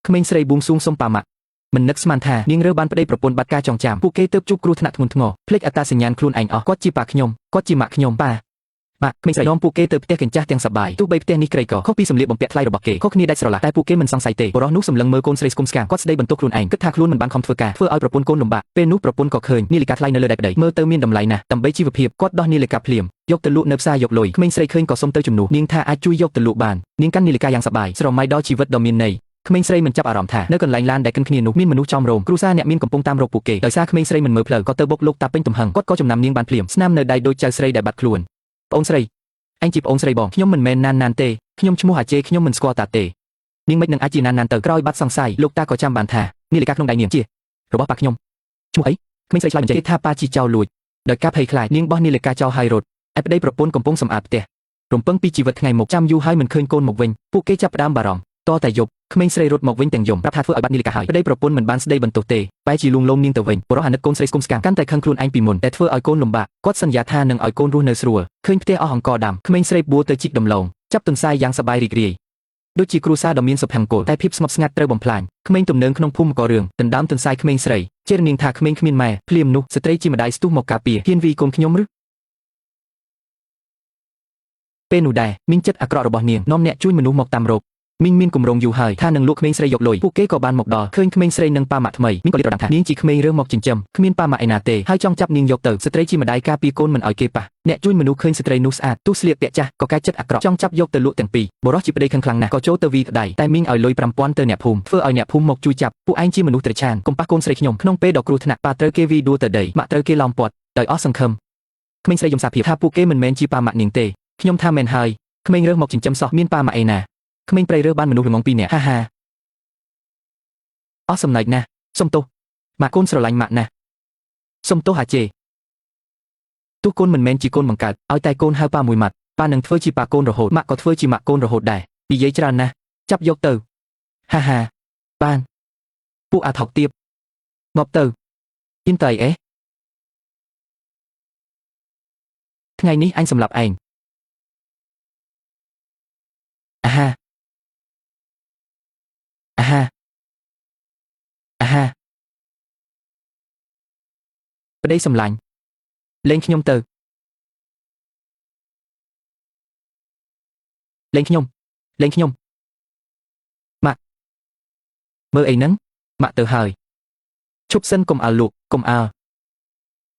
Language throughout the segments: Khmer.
ក្មេងស្រីបួងសួងសុំប៉ាម៉ាក់មិននឹកស្មានថានាងរើបានប្តីប្រពន្ធបាត់ការចងចាំពួកគេទើបជួបគ្រោះថ្នាក់ធ្ងន់ធ្ងរភ្លេចអត្តសញ្ញាណខ្លួនឯងអស់គាត់ជាប៉ាខ្ញុំគាត់ជាម៉ាក់ខ្ញុំប៉ាម៉ាក់ក្មេងស្រីនាំពួកគេទៅផ្ទះកញ្ចាស់ទាំងសប្បាយទោះបីផ្ទះនេះក្រីក្រខុសពីសម្លៀកបំពាក់ថ្លៃរបស់គេខុសគ្នាដាច់ស្រឡះតែពួកគេមិនសង្ស័យទេបុរសនោះសម្លឹងមើលកូនស្រីស្គមស្គាំងគាត់ស្ដីបន្ទោសខ្លួនឯងគិតថាខ្លួនមិនបានខំធ្វើការធ្វើឲ្យប្រពន្ធកូនលំបាកពេលនោះប្រពន្ធក៏ឃើញនាឡិកាថ្លៃនៅលើដៃប្តីមើលទៅមានតម្លៃណាស់ដើម្បីជីវភាពគាត់ដោះនាឡិកាភ្លាមយកទៅលក់នៅផ្សារយកលុយក្មេងស្រីឃើញក៏សុំទៅជំនួសនាងថាអាចជួយយកទៅលក់បាននាងកាន់នាឡិកាយ៉ាងសប្បាយស្រមៃដល់ជីវិតដ៏មានន័យក្មេងស្រីមិនចាប់អារម្មណ៍ថានៅកន្លែងឡានដែលកិនគ្នានោះមានមនុស្សចំរោមគ្រួសារអ្នកមានកំពុងតាមរកពួកគេដោយសារក្មេងស្រីមិនមើលផ្លូវក៏ទៅបុកលោកតាពេញទំហឹងគាត់ក៏ចំណាំនាងបានភ្លាមស្នាមនៅដៃដូចចៅស្រីដែលបាត់ខ្លួនប្អូនស្រីអញជាប្អូនស្រីបងខ្ញុំមិនមែនណានទេខ្ញុំឈ្មោះអាជេខ្ញុំមិនស្គាល់តាទេនាងមិននឹងអាចជាណានទៅក្រោយបាត់សង្ស័យលោកតាក៏ចាំបានថានាឡិកាក្នុងដៃនាងជារបស់ប៉ាខ្ញុំឈ្មោះអីក្មេងស្រីឆ្លើយបញ្ជាក់ថាប៉ាជាចៅលួចដោយការភ័យខ្លាចនាងបោះនាឡិកាចោលហើយរត់ឯប្តីប្រពន្ធកំពុងសម្អាតផ្ទះរំពឹងពីជីវិតថ្ងៃមុខចាំយូរហើយមិនឃើញកូនមកវិញពួកគេចាប់ផ្ដើមបារម្ភតតែយប់ក្មេងស្រីរត់មកវិញទាំងយំប្រាប់ថាធ្វើឲ្យបាត់នាឡិកាហើយប្តីប្រពន្ធមិនបានស្ដីបន្ទោសទេបែរជាលួងលោមនាងទៅវិញបុរសអាណិតកូនស្រីស្គមស្គាំងកាន់តែខឹងខ្លួនឯងពីមុនតែធ្វើឲ្យកូនលំបាកគាត់សន្យាថានឹងឲ្យកូនរស់នៅស្រួលឃើញផ្ទះអស់អង្ករដាំក្មេងស្រីបួរទៅជីកដំឡូងចាប់ទន្សាយយ៉ាងសប្បាយរីករាយដូចជាគ្រួសារដ៏មានសុភមង្គលតែភាពស្ងប់ស្ងាត់ត្រូវបំផ្លាញក្មេងទំនើងក្នុងភូមិក៏រឿងដណ្ដើមទន្សាយក្មេងស្រីជេរនាងថាក្មេងគ្មានម៉ែភ្លាមនោះស្ត្រីជាម្ដាយស្ទុះមកការពារហ៊ានវីកូនខ្ញុំឬពេលនោះដែរមីងចិត្តអាក្រក់របស់នាងនាំអ្នកជួយមនុស្សមកតាមរកមីងមានគម្រោងយូរហើយថានឹងលក់ក្មេងស្រីយកលុយពួកគេក៏បានមកដល់ឃើញក្មេងស្រីនិងប៉ាម៉ាក់ថ្មីមីងក៏លាតត្រដាងថានាងជាក្មេងរើសមកចិញ្ចឹមគ្មានប៉ាម៉ាក់ឯណាទេហើយចង់ចាប់នាងយកទៅស្ត្រីជាម្ដាយការពារកូនមិនឲ្យគេប៉ះអ្នកជួយមនុស្សឃើញស្ត្រីនោះស្អាតទោះស្លៀកពាក់ចាស់ក៏កែចិត្តអាក្រក់ចង់ចាប់យកទៅលក់ទាំងពីរបុរសជាប្តីខឹងខ្លាំងណាស់ក៏ចូលទៅវីក្ដីតែមីងឲ្យលុយ5000ទៅអ្នកភូមិធ្វើឲ្យអ្នកភូមិមកជួយចាប់ពួកឯងជាមនុស្សត្រេកឆានកុំប៉ះកូនស្រីខ្ញុំក្នុងពេលដ៏គ្រោះថ្នាក់ប៉ាត្រូវគេវីដួលទៅដីម៉ាក់ត្រូវគេឡោមព័ទ្ធដោយអស់សង្ឃឹមក្មេងស្រីយំសារភាពថាពួកគេមិនមែនជាប៉ាម៉ាក់នាងទេខ្ញុំថាមែនហើយក្មេងរើសមកចិញ្ចឹមសោះមានប៉ាម៉ាក់ឯណាក្មេងប្រៃរើសបានមនុស្សល្ងង2នាក់ហាអស់សំណើចណាស់សុំទោសម៉ាក់កូនស្រឡាញ់ម៉ាក់ណាស់សុំទោសអាជេទោះកូនមិនមែនជាកូនបង្កើតឲ្យតែកូនហៅប៉ាមួយម៉ាត់ប៉ានឹងធ្វើជាប៉ាកូនរហូតម៉ាក់ក៏ធ្វើជាម៉ាក់កូនរហូតដែរនិយាយច្រើនណាស់ចាប់យកទៅហាបានពួកអាថោកទៀបងាប់ទៅយិនតៃអេថ្ងៃនេះអញសម្លាប់ឯងអាហាប្តីសម្លាញ់លេងខ្ញុំទៅលេងខ្ញុំម៉ាក់មើលអីហ្នឹងម៉ាក់ទៅហើយឈប់សិនកុំអើលោកកុំអើ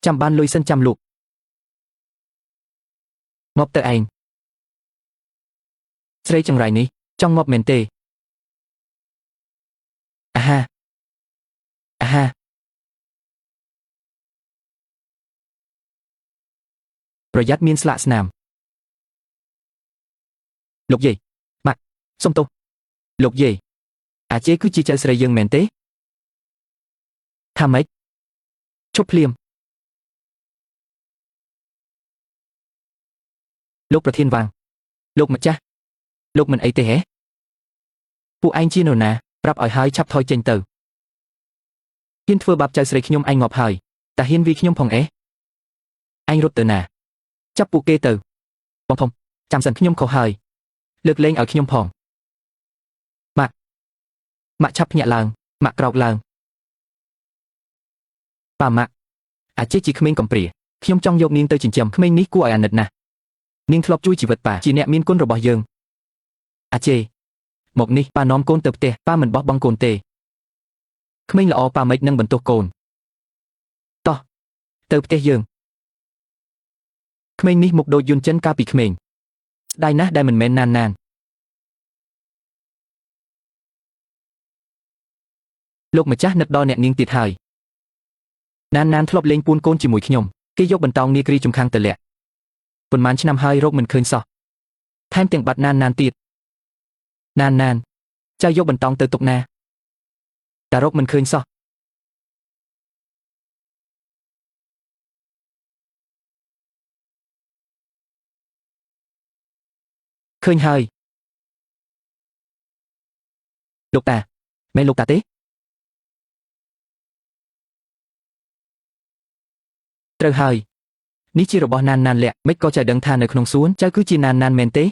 ចាំបានលុយសិនចាំលោកងាប់ទៅឯងស្រីចង្រៃនេះចង់ងាប់មែនទេអាហាប្រយ័ត្នមានស្លាកស្នាមលោកយាយម៉ាក់សុំទោសលោកយាយអាជេគឺជាចៅស្រីយើងមែនទេថាម៉េចឈប់ភ្លាមលោកប្រធានវាងលោកម្ចាស់លោកមិនអីទេហ៎ពួកឯងជានរណាប្រាប់ឲ្យហើយឆាប់ថយចេញទៅហ៊ានធ្វើបាបចៅស្រីខ្ញុំឯងងាប់ហើយតែហ៊ានវីខ្ញុំផងអេឯងរត់ទៅណាចាប់ពួកគេទៅបងធំចាំសិនខ្ញុំខុសហើយលើកលែងឲ្យខ្ញុំផងម៉ាក់ឆាប់ភ្ញាក់ឡើងម៉ាក់ក្រោកឡើងប៉ាម៉ាក់អាជេជាក្មេងកំព្រាខ្ញុំចង់យកនាងទៅចិញ្ចឹមក្មេងនេះគួរឲ្យអាណិតណាស់នាងធ្លាប់ជួយជីវិតប៉ាជាអ្នកមានគុណរបស់យើងអាជេមកនេះប៉ានាំកូនទៅផ្ទះប៉ាមិនបោះបង់កូនទេក្មេងល្អប៉ាមិននឹងបន្ទោសកូនតោះទៅផ្ទះយើងក្មេងនេះមុខដូចយន្តចិនកាលពីក្មេងស្ដាយណាស់ដែលមិនមែនណានលោកម្ចាស់នឹកដល់អ្នកនាងទៀតហើយណានធ្លាប់លេងពួនកូនជាមួយខ្ញុំគេយកបន្តោងនាគរីជំខាំងទៅលាក់ប៉ុន្មានឆ្នាំហើយរកមិនឃើញសោះថែមទាំងបាត់ណានទៀតណានចៅយកបន្តោងទៅទុកណាតែរកមិនឃើញសោះឃើញហើយលោកតាមែនលោកតាទេត្រូវហើយនេះជារបស់ណានលាក់មិនក៏ចៅដឹងថានៅក្នុងសួនចៅគឺជាណានមែនទេ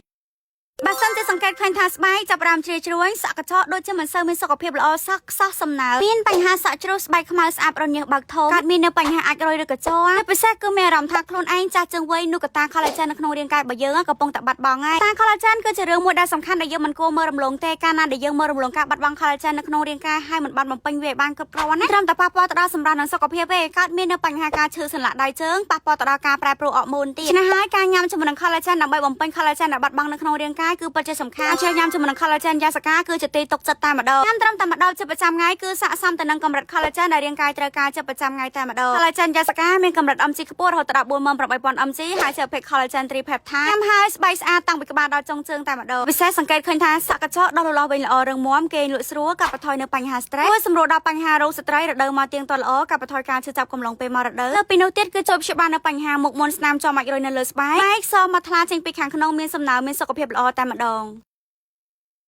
បើសិនជាសង្កេត តឃើញថាស្បែកចាប់ផ្ដើមជ្រៀជ្រួញសក់កញ្ចក់ដូចជាមិនសូវមានសុខភាពល្អសោះខ្សោះសំណើមានបញ្ហាសក់ជ្រុះស្បែកខ្មៅស្អាតរញើសបើកធំកើតមាននៅបញ្ហាអាចរយឬកញ្ចក់ពិសេសគឺមានអារម្មណ៍ថាខ្លួនឯងចាស់ជាងវ័យនោះកតា collagen នៅក្នុងរាងកាយរបស់យើងកំពុងតែបាត់បង់ហើយតា collagen គឺជារឿងមួយដែលសំខាន់ដែលយើងមិនគួរមើលរំលងទេកាលណាដែលយើងមើលរំលងការបាត់បង់ collagen នៅក្នុងរាងកាយហើយមិនបានបំពេញវាឲ្យបានគ្រប់គ្រាន់ណាត្រឹមតែប៉ះពាល់ទៅដល់សម្រស់និងសុខភាពទេកើតមាននៅបញ្ហាការឈឺសន្លាក់ដៃជើងប៉ះពាល់ទៅដល់ការប្រែប្រួលអរម៉ូនទៀតឆ្នេះហើយការញ៉ាំជាមួយនឹង collagen ដើម្បីបំពេញ collagen ដែលបាត់បង់នៅក្នុងរាងកាយគឺពិតជាសំខាន់ជ្រើសញ៉ាំជាមួយនឹង collagen យ៉ាសកាគឺជាទីទុកចិត្តតែម្ដងញ៉ាំត្រឹមតែម្ដងជាប្រចាំថ្ងៃគឺស័ក្តិសមទៅនឹងកម្រិត collagen ដែលរាងកាយត្រូវការជាប្រចាំថ្ងៃតែម្ដង collagen យ៉ាសកាមានកម្រិត mg ខ្ពស់រហូតដល់ 48000 mg ហើយជាប្រភេទ collagen 3 peptide ញ៉ាំហើយស្បែកស្អាតតាំងពីក្បាលដល់ចុងជើងតែម្ដងពិសេសសង្កេតឃើញថាសក់កញ្ចក់ដុះលូតលាស់វិញល្អរឹងមាំគេងលក់ស្រួលកាត់បន្ថយនៅបញ្ហា stress ជួយសម្រួលដល់បញ្ហារោគស្ត្រីរដូវមកទៀងទាត់ល្អកាត់បន្ថយការឈឺចាប់កំឡុងពេលមករដូវលើពីនោះទៀតគឺជួយព្យាបាលនៅបញ្ហាមុខមុនស្នាមចំអាចរុយនៅលើស្បែកសមកថ្លាចេញពីខាងក្នុងមានសំណើមមានសុខភាពល្អតែម្ដង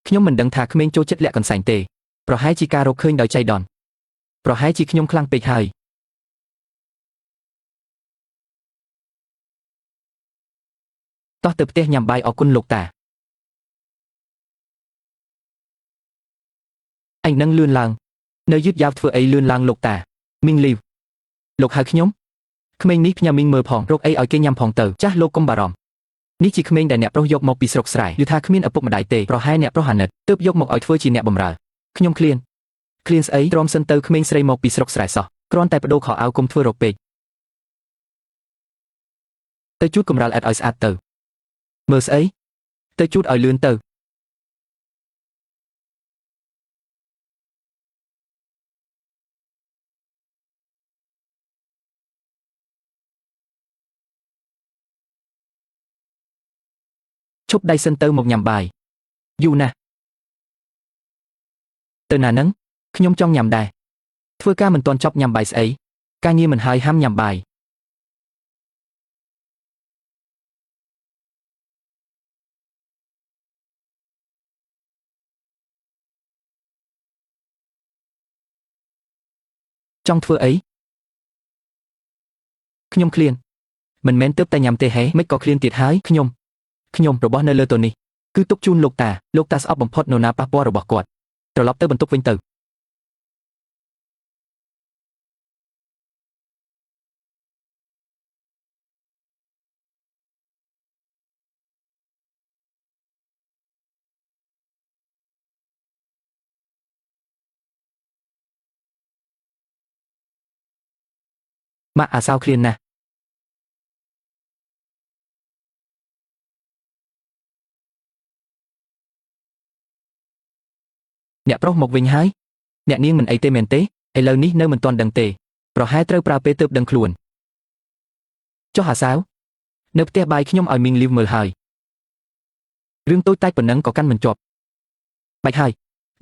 ខ្ញុំមិនដឹងថាក្មេងចូលចិត្តលាក់កន្សែងទេប្រហែលជាការរកឃើញដោយចៃដន្យប្រហែលជាខ្ញុំខ្លាំងពេកហើយតោះទៅផ្ទះញ៉ាំបាយអរគុណលោកតាឯងនឹងលឿនឡើងនៅយឺតយ៉ាវធ្វើអីលឿនឡើងលោកតាមីងលីវលោកហៅខ្ញុំក្មេងនេះផ្ញើមីងមើលផងរកអីឲ្យគេញ៉ាំផងទៅចាស់លោកកុំបារម្ភនេះជាក្មេងដែលអ្នកប្រុសយកមកពីស្រុកស្រែយល់ថាគ្មានឪពុកម្ដាយទេប្រហែលអ្នកប្រុសអាណិតទើបយកមកឲ្យធ្វើជាអ្នកបម្រើខ្ញុំឃ្លានស្អីទ្រាំសិនទៅក្មេងស្រីមកពីស្រុកស្រែសោះគ្រាន់តែបដូរខោអាវគុំធ្វើរកពេកទៅជូតកម្រាលអែតឲ្យស្អាតទៅមើលស្អីទៅជូតឲ្យលឿនទៅឈប់ដៃសិនទៅមកញ៉ាំបាយយូរណាស់ទៅណានឹងខ្ញុំចង់ញ៉ាំដែរធ្វើការមិនទាន់ចប់ញ៉ាំបាយស្អីការងារមិនហើយហាមញ៉ាំបាយចង់ធ្វើអីខ្ញុំឃ្លានមិនមែនទើបតែញ៉ាំទេហេមិនក៏ឃ្លានទៀតហើយខ្ញុំរបស់នៅលើតូនេះគឺទុកជូនលោកតាស្អប់បំផុតនរណាប៉ះពាល់របស់គាត់ត្រឡប់ទៅបន្ទប់វិញទៅម៉ាក់អាសៅឃ្លានណាស់អ្នកប្រុសមកវិញហើយអ្នកនាងមិនអីទេមែនទេឥឡូវនេះនៅមិនទាន់ដឹងទេប្រហែលត្រូវប្រើពេលទើបដឹងខ្លួនចុះអាសាវនៅផ្ទះបាយខ្ញុំឲ្យមីងលីវមើលហើយរឿងតូចតាចប៉ុណ្ណឹងក៏កាន់មិនជាប់បាច់ហើយ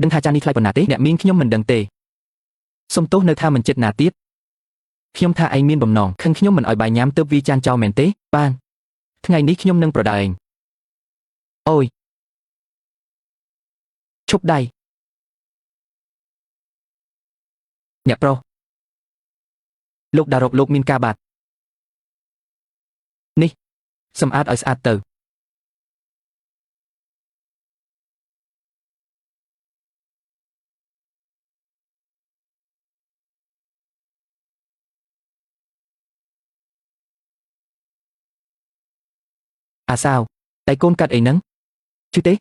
ដឹងថាចាននេះថ្លៃប៉ុណ្ណាទេអ្នកមីងខ្ញុំមិនដឹងទេសុំទោសនៅថាមិនចិត្តណាទៀតខ្ញុំថាឯងមានបំណងខឹងខ្ញុំមិនឲ្យបាយញ៉ាំទើបវាចានចោលមែនទេបានថ្ងៃនេះខ្ញុំនឹងប្រដៅឯងអូយឈប់ដៃអ្នកប្រុសលោកដារ៉ុកលោកមានការបាត់នេះសម្អាតឲ្យស្អាតទៅអាសាវតែកូនកាត់អីហ្នឹងជឿទេ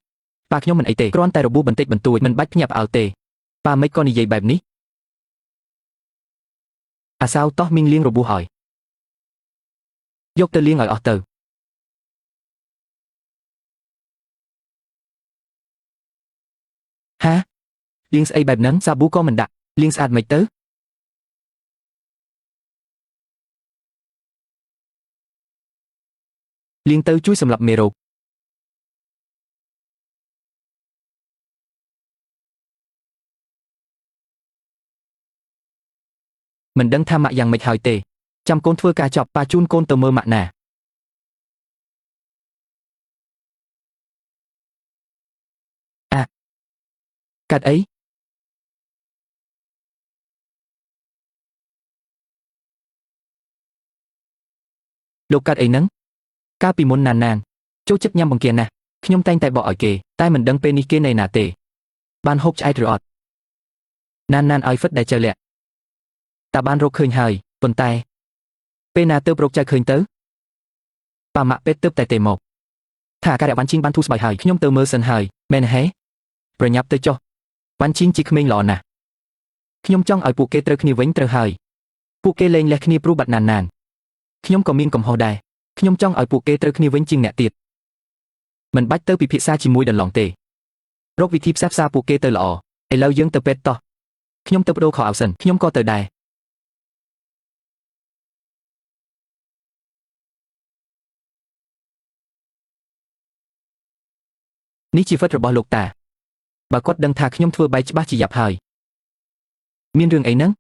ប៉ាខ្ញុំមិនអីទេគ្រាន់តែរបួសបន្តិចបន្តួចមិនបាច់ភ្ញាក់ផ្អើលទេប៉ាមិនក៏និយាយបែបនេះអាសាវតោះមីងលាងរបួសឲ្យយកទៅលាងឲ្យអស់ទៅហាលាងស្អីបែបហ្នឹងសាប៊ូក៏មិនដាក់លាងស្អាតមិនទៅលាងទៅជួយសម្លាប់មេរោគមិនដឹងថាម៉ាក់យ៉ាងម៉េចហើយទេចាំកូនធ្វើការចប់ប៉ាជូនកូនទៅមើលម៉ាក់ណាកាត់អីលោកកាត់អីហ្នឹងកាលពីមុនណានចូលចិត្តញ៉ាំបង្គាណាស់ ខ្ញុំតែងតែបកឲ្យគេតែមិនដឹងពេលនេះគេនៅណាទេបានហូបឆ្អែតឬអត់ណានឲ្យហ្វិតដែលចៅលាក់តាបានរកឃើញហើយប៉ុន្តែពេលណាទើបរកចៅឃើញទៅប៉ាម៉ាក់ពេទ្យទើបតែទេមកថាអាការៈវ៉ាន់ជីងបានធូរស្បើយហើយខ្ញុំទៅមើលសិនហើយមែនហេប្រញាប់ទៅចុះវ៉ាន់ជីងជាក្មេងល្អណាស់ខ្ញុំចង់ឲ្យពួកគេត្រូវគ្នាវិញត្រូវហើយពួកគេលែងលះគ្នាព្រោះបាត់ណានខ្ញុំក៏មានកំហុសដែរខ្ញុំចង់ឲ្យពួកគេត្រូវគ្នាវិញជាងអ្នកទៀតមិនបាច់ទៅពិភាក្សាជាមួយដន្លងទេរកវិធីផ្សះផ្សាពួកគេទៅល្អឥឡូវយើងទៅពេទ្យតោះខ្ញុំទៅបដូរខោអាវសិនខ្ញុំក៏ទៅដែរនេះជាហ្វិតរបស់លោកតាបើគាត់ដឹងថាខ្ញុំធ្វើបែកច្បាស់ជាយ៉ាប់ហើយមានរឿងអីហ្នឹង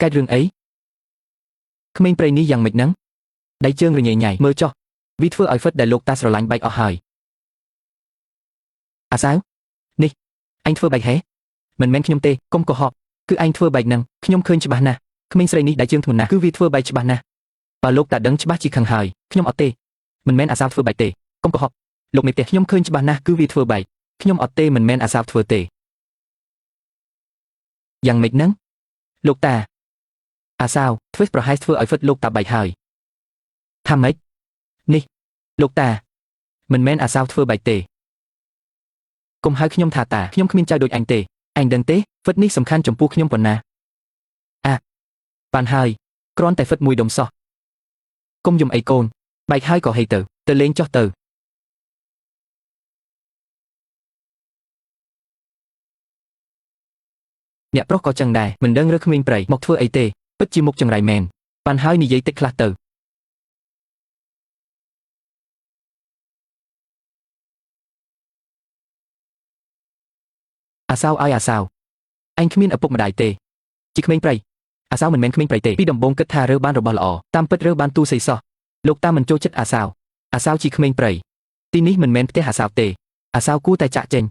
កើតរឿងអីក្មេងព្រៃនេះយ៉ាងម៉េចហ្នឹងដៃជើងរញ៉ៃញ៉ៃមើលចុះវាធ្វើឲ្យហ្វិតដែលលោកតាស្រឡាញ់បែកអស់ហើយអាសាវនេះអញធ្វើបែកហេមិនមែនខ្ញុំទេកុំកុហកគឺអញធ្វើបែកហ្នឹងខ្ញុំឃើញច្បាស់ណាស់ក្មេងស្រីនេះដៃជើងធ្ងន់ណាស់គឺវាធ្វើបែកច្បាស់ណាស់បើលោកតាដឹងច្បាស់ជាខឹងហើយខ្ញុំអត់ទេមិនមែនអាសាវធ្វើបែកទេកុំកុហកលោកមេផ្ទះខ្ញុំឃើញច្បាស់ណាស់គឺវាធ្វើបែកខ្ញុំអត់ទេមិនមែនអាសាវធ្វើទេយ៉ាងម៉េចហ្នឹងលោកតាអាសាវធ្វើប្រហែលធ្វើឲ្យហ្វិតលោកតាបែកហើយថាម៉េចនេះលោកតាមិនមែនអាសាវធ្វើបែកទេកុំហៅខ្ញុំថាតាខ្ញុំគ្មានចៅដូចអញទេអញដឹងទេហ្វិតនេះសំខាន់ចំពោះខ្ញុំប៉ុណ្ណាបានហើយគ្រាន់តែហ្វិតមួយដុំសោះកុំយំអីកូនបែកហើយក៏ហីទៅលេងចុះទៅអ្នកប្រុសក៏ចឹងដែរមិនដឹងរើក្មេងព្រៃមកធ្វើអីទេពិតជាមុខចង្រៃមែនបានហើយនិយាយតិចខ្លះទៅអាសាវឲ្យអាសាវអញគ្មានឪពុកម្ដាយទេជាក្មេងព្រៃអាសាវមិនមែនក្មេងព្រៃទេពីដំបូងគិតថារើបានរបស់ល្អតាមពិតរើបានទូសីសោះលោកតាមិនចូលចិត្តអាសាវជាក្មេងព្រៃទីនេះមិនមែនផ្ទះអាសាវទេអាសាវគួរតែចាក់ចេញ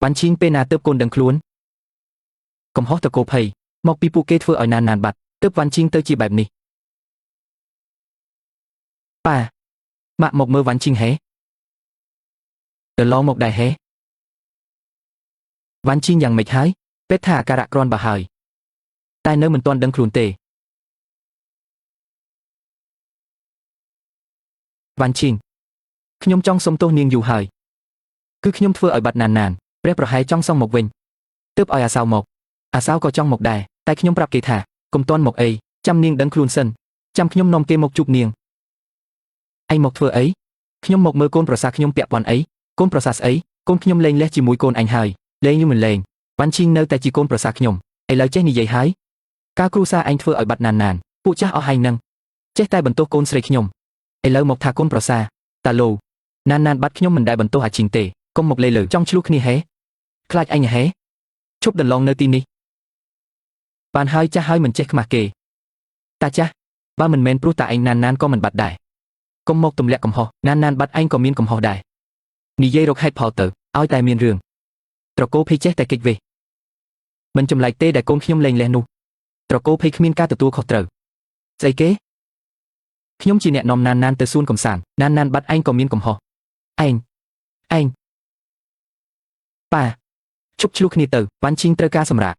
បានឈីងពេលណាទើបកូនដឹងខ្លួនកំហុសតកោភ័យមកពីពួកគេធ្វើឲ្យណានបាត់ទើបវ៉ាន់ឈីងទៅជាបែបនេះប៉ាម៉ាក់មកមើលវ៉ាន់ឈីងហេទៅឡងមកដែរហេវ៉ាន់ឈីងយ៉ាងម៉េចហើយពេទ្យថាអាការៈគ្រាន់បើហើយតែនៅមិនទាន់ដឹងខ្លួនទេវ៉ាន់ឈីងខ្ញុំចង់សុំទោសនាងយូរហើយគឺខ្ញុំធ្វើឲ្យបាត់ណានព្រះប្រហែលចង់សងមកវិញទើបឲ្យអាសាវមកអាសាវក៏ចង់មកដែរតែខ្ញុំប្រាប់គេថាកុំទាន់មកអីចាំនាងដឹងខ្លួនសិនចាំខ្ញុំនាំគេមកជួបនាងឯងមកធ្វើអីខ្ញុំមកមើលកូនប្រសាខ្ញុំពាក់ព័ន្ធអីកូនប្រសាស្អីកូនខ្ញុំលេងលះជាមួយកូនអញហើយលេងយូរមិនលេងវ៉ាន់ឈីងនៅតែជាកូនប្រសាខ្ញុំឥឡូវចេះនិយាយហើយការគ្រូសាអញធ្វើឲ្យបាត់ណានពួកចាស់អស់ហើយនឹងចេះតែបន្ទោសកូនស្រីខ្ញុំឥឡូវមកថាកូនប្រសាតាឡូណានបាត់ខ្ញុំមិនដែលបន្ទោសអាឈីងទេកុំមកលេលើចង់ឆ្លោះគ្នាហេខ្លាចអញហេឈប់ដន្លងនៅទីនេះបានហើយចាស់ហើយមិនចេះខ្មាស់គេតាចាស់បើមិនមែនព្រោះតាឯងណានក៏មិនបាត់ដែរកុំមកទម្លាក់កំហុសណានបាត់ឯងក៏មានកំហុសដែរនិយាយរកហេតុផលទៅឲ្យតែមានរឿងត្រកូលភ័យចេះតែកិច្ចវេះមិនចម្លែកទេដែលកូនខ្ញុំលេងលះនោះត្រកូលភ័យគ្មានការទទួលខុសត្រូវស្អីគេខ្ញុំជាអ្នកនាំណានទៅសួនកំសាន្តណានបាត់ឯងក៏មានកំហុសឯងប៉ាជប់ឆ្លោះគ្នាទៅវ៉ាន់ឈីងត្រូវការសម្រាប់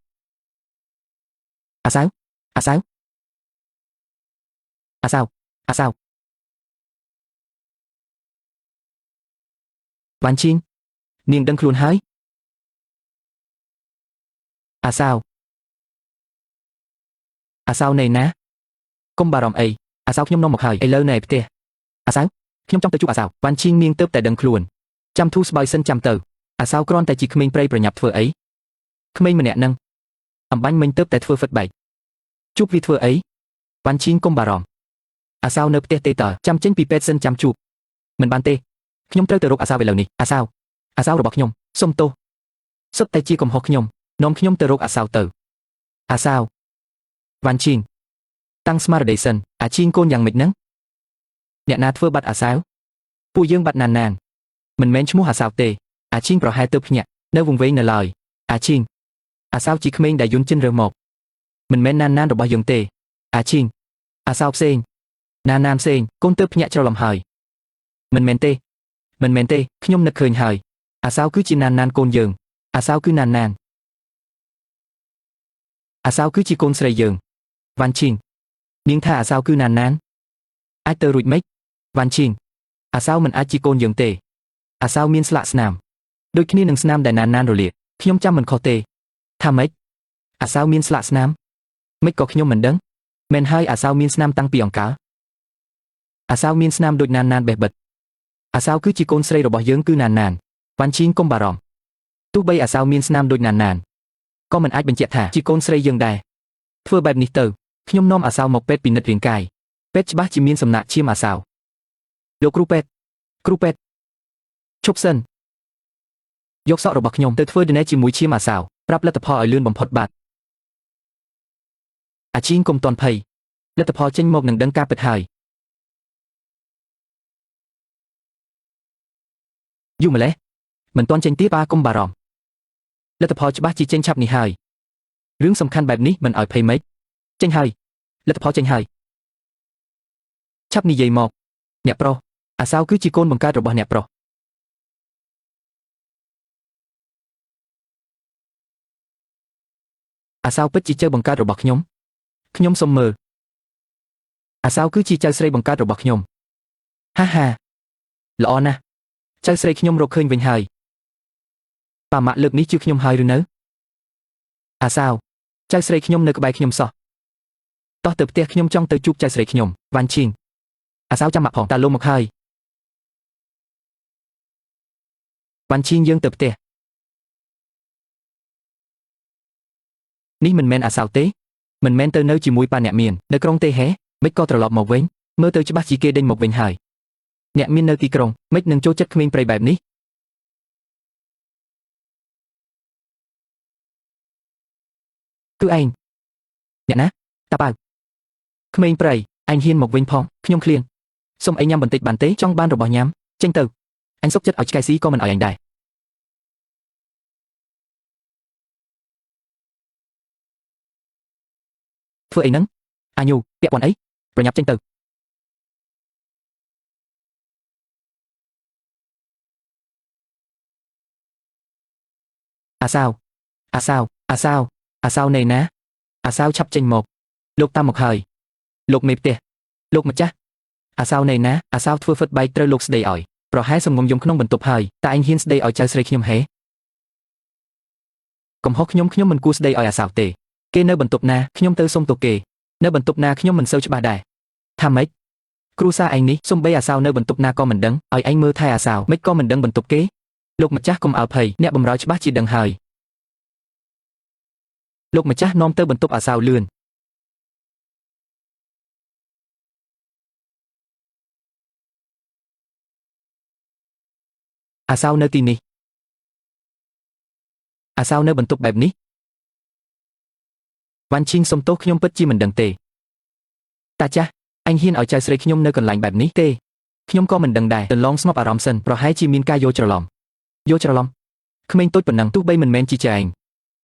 អាសាវវ៉ាន់ឈីងនាងដឹងខ្លួនហើយអាសាវនៅណាកុំបារម្ភអីអាសាវខ្ញុំនាំមកហើយឥឡូវនៅឯផ្ទះអាសាវខ្ញុំចង់ទៅជួបអាសាវវ៉ាន់ឈីងនាងទើបតែដឹងខ្លួនចាំធូរស្បើយសិនចាំទៅអាសាវគ្រាន់តែជាក្មេងព្រៃប្រញាប់ធ្វើអីក្មេងម្នាក់ហ្នឹងអំបាញ់មិញទើបតែធ្វើហ្វិតបែកជួបវាធ្វើអីវ៉ាន់ឈីងកុំបារម្ភអាសាវនៅផ្ទះទេតើចាំចេញពីពេទ្យសិនចាំជួបមិនបានទេខ្ញុំត្រូវទៅរកអាសាវឥឡូវនេះអាសាវរបស់ខ្ញុំសុំទោសសុទ្ធតែជាកំហុសខ្ញុំនាំខ្ញុំទៅរកអាសាវទៅអាសាវវ៉ាន់ឈីងតាំងស្មារតីសិនអាឈីងកូនយ៉ាងម៉េចហ្នឹងអ្នកណាធ្វើបាត់អាសាវពួកយើងបាត់ណានមិនមែនឈ្មោះអាសាវទេអាឈីងប្រហែលទើបភ្ញាក់នៅវង្វេងនៅឡើយអាឈីងអាសាវជាក្មេងដែលយន្តចិនរើមកមិនមែនណានរបស់យើងទេអាឈីងអាសាវផ្សេងណានផ្សេងកូនទើបភ្ញាក់ច្រឡំហើយ មិនមែនទេមិនមែនទេខ្ញុំនឹកឃើញហើយអាសាវគឺជាណានណានកូនយើងអាសាវគឺណានណានអាសាវគឺជាកូនស្រីយើងវ៉ាន់ឈីងនាងថាអាសាវគឺណានណានអាចទៅរួចម៉េចវ៉ាន់ឈីងអាសាវមិនអាចជាកូនយើងទេអាសាវមានស្លាកស្នាមដូចគ្នានឹងស្នាមដែលណានណានរលាកខ្ញុំចាំមិនខុសទេថាម៉េចអាសាវមានស្លាកស្នាមម៉េចក៏ខ្ញុំមិនដឹងមែនហើយអាសាវមានស្នាមតាំងពីអង្ការអាសាវមានស្នាមដូចណានណានបេះបិទអាសាវគឺជាកូនស្រីរបស់យើងគឺណានណានវ៉ាន់ឈីងកុំបារម្ភទោះបីអាសាវមានស្នាមដូចណានណានក៏មិនអាចបញ្ជាក់ថាជាកូនស្រីយើងដែរធ្វើបែបនេះទៅខ្ញុំនាំអាសាវមកពេទ្យពិនិត្យរាងកាយពេទ្យច្បាស់ជាមានសំណាក់ឈាមអាសាវលោកគ្រូពេទ្យឈប់សិនយកសក់របស់ខ្ញុំទៅធ្វើ DNA ជាមួយឈាមអាសាវប្រាប់លទ្ធផលឲ្យលឿនបំផុតបាទអាឈីងកុំតន់ភ័យលទ្ធផលចេញមកនឹងដឹងការពិតហើយយូរម្លេះមិនទាន់ចេញទៀតប៉ាកុំបារម្ភលទ្ធផលច្បាស់ជាចេញឆាប់នេះហើយរឿងសំខាន់បែបនេះមិនឲ្យភ័យម៉េចចេញហើយលទ្ធផលចេញហើយឆាប់និយាយមកអ្នកប្រុសអាសាវគឺជាកូនបង្កើតរបស់អ្នកប្រុសអាសាវពិតជាចៅបង្កើតរបស់ខ្ញុំសុំមើលអាសាវគឺជាចៅស្រីបង្កើតរបស់ខ្ញុំហាហាល្អណាស់ចៅស្រីខ្ញុំរកឃើញវិញហើយប៉ាម៉ាក់លើកនេះជឿខ្ញុំហើយឬនៅអាសាវចៅស្រីខ្ញុំនៅក្បែរខ្ញុំសោះតោះទៅផ្ទះខ្ញុំចង់ទៅជួបចៅស្រីខ្ញុំវ៉ាន់ឈីងអាសាវចាំម៉ាក់ផងតាលោកមកហើយវ៉ាន់ឈីងយើងទៅផ្ទះនេះមិនមែនអាសាវទេមិនមែនទៅនៅជាមួយប៉ាអ្នកមាននៅក្រុងទេហេមិនក៏ត្រឡប់មកវិញមើលទៅច្បាស់ជាគេដេញមកវិញហើយអ្នកមាននៅទីក្រុងមិននឹងចូលចិត្តក្មេងប្រុសបែបនេះគឺឯងអ្នកណាតាប៉ៅក្មេងប្រុសឯងហ៊ានមកវិញផងខ្ញុំឃ្លានសុំឯងញ៉ាំបន្តិចបានទេចង់បានរបស់ញ៉ាំចេញទៅអញសុកចិត្តឲ្យឆ្កែស៊ីក៏មិនឲ្យអញដែរធ្វើអីហ្នឹងអាញូពាក់ព័ន្ធអីប្រញាប់ចេញទៅអាសាវណែណាអាសាវឆាប់ចេញមកលោកតាមមកហើយលោកមេផ្ទះលោកម្ចាស់អាសាវណែណាអាសាវធ្វើហ្វិតបែកត្រូវលោកស្ដីឲ្យប្រហែលសំងំយំក្នុងបន្ទប់ហើយតែឯងហ៊ានស្ដីឲ្យចៅស្រីខ្ញុំហេកំហុសខ្ញុំមិនគួរស្ដីឲ្យអាសាវទេគេនៅបន្ទប់ណាខ្ញុំទៅសុំទោសគេនៅបន្ទប់ណាខ្ញុំមិនសូវច្បាស់ដែរថាម៉េចគ្រូសាឯងនេះសំបីអាសាវនៅបន្ទប់ណាក៏មិនដឹងឲ្យឯងមើលថែអាសាវមិនក៏មិនដឹងបន្ទប់គេលោកម្ចាស់កុំអើភ័យអ្នកបម្រើច្បាស់ជាដឹងហើយលោកម្ចាស់នាំទៅបន្ទប់អាសាវលឿនអាសាវនៅទីនេះអាសាវនៅបន្ទប់បែបនេះវ៉ាន់ឈីងសុំទោសខ្ញុំពិតជាមិនដឹងទេតាចាស់អញហ៊ានឲ្យចៅស្រីខ្ញុំនៅកន្លែងបែបនេះទេខ្ញុំក៏មិនដឹងដែរទៅឡងស្ងប់អារម្មណ៍សិនប្រហែលជាមានការយល់ច្រឡំក្មេងតូចប៉ុណ្ណឹងទោះបីមិនមែនជាចៅឯង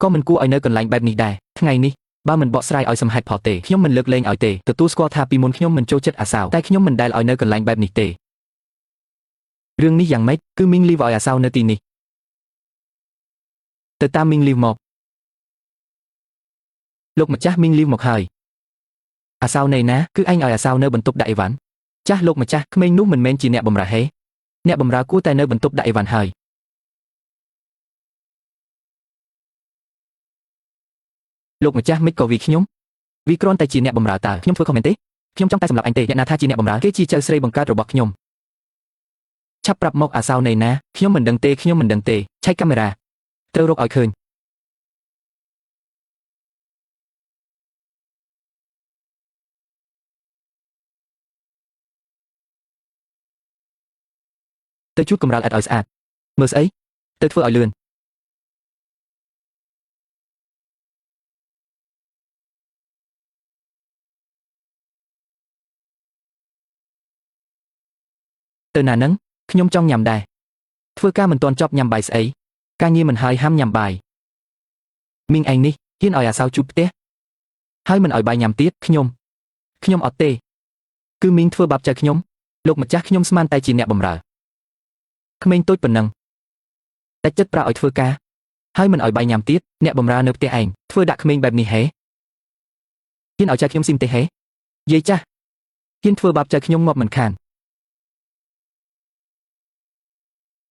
ក៏មិនគួរឲ្យនៅកន្លែងបែបនេះដែរថ្ងៃនេះបើមិនបកស្រាយឲ្យសមហេតុផលទេខ្ញុំមិនលើកលែងឲ្យទេទទួលស្គាល់ថាពីមុនខ្ញុំមិនចូលចិត្តអាសាវតែខ្ញុំមិនដែលឲ្យនៅកន្លែងបែបនេះទេរឿងនេះយ៉ាងម៉េចគឺមីងលីវឲ្យអាសាវនៅទីនេះទៅតាមមីងលីវមកលោកម្ចាស់មីងលីវមកហើយអាសាវណែណាគឺឯងឲ្យអាសាវនៅបន្ទប់ដាក់អីវ៉ាន់ចាស់លោកម្ចាស់ក្មេងនោះមិនមែនជាអ្នកបម្រើហេអ្នកបម្រើគួរតែនៅបន្ទប់ដាក់អីវ៉ាន់ហើយលោកម្ចាស់មិនក៏វាខ្ញុំវាគ្រាន់តែជាអ្នកបម្រើតើខ្ញុំធ្វើខមមិនទេខ្ញុំចង់តែសម្រាប់អញទេអ្នកណាថាជាអ្នកបម្រើគេជាចៅស្រីបង្កើតរបស់ខ្ញុំឆាប់ប្រាប់មកអាសាវណែណាខ្ញុំមិនដឹងទេឆែកកាមេរ៉ាត្រូវរកឲ្យឃើញទៅជូតកម្រាលឥតឲ្យស្អាតមើលស្អីទៅធ្វើឲ្យលឿនទៅណានឹងខ្ញុំចង់ញ៉ាំដែរធ្វើការមិនទាន់ចប់ញ៉ាំបាយស្អីការងារមិនហើយហាមញ៉ាំបាយមីងឯងនេះហ៊ានឲ្យអាសាវជូតផ្ទះហើយមិនឲ្យបាយញ៉ាំទៀតខ្ញុំអត់ទេគឺមីងធ្វើបាបចៅខ្ញុំលោកម្ចាស់ខ្ញុំស្មានតែជាអ្នកបម្រើ ក្មេងតូចប៉ុណ្ណឹងតែចិត្តប្រើឲ្យធ្វើការហើយមិនឲ្យបាយញ៉ាំទៀតអ្នកបំរើនៅផ្ទះឯងធ្វើដាក់ក្មេងបែបនេះហេហ៊ានឲ្យចៅខ្ញុំស៊ីមទេហេយាយចាស់ហ៊ានធ្វើបាបចៅខ្ញុំងាប់មិនខាន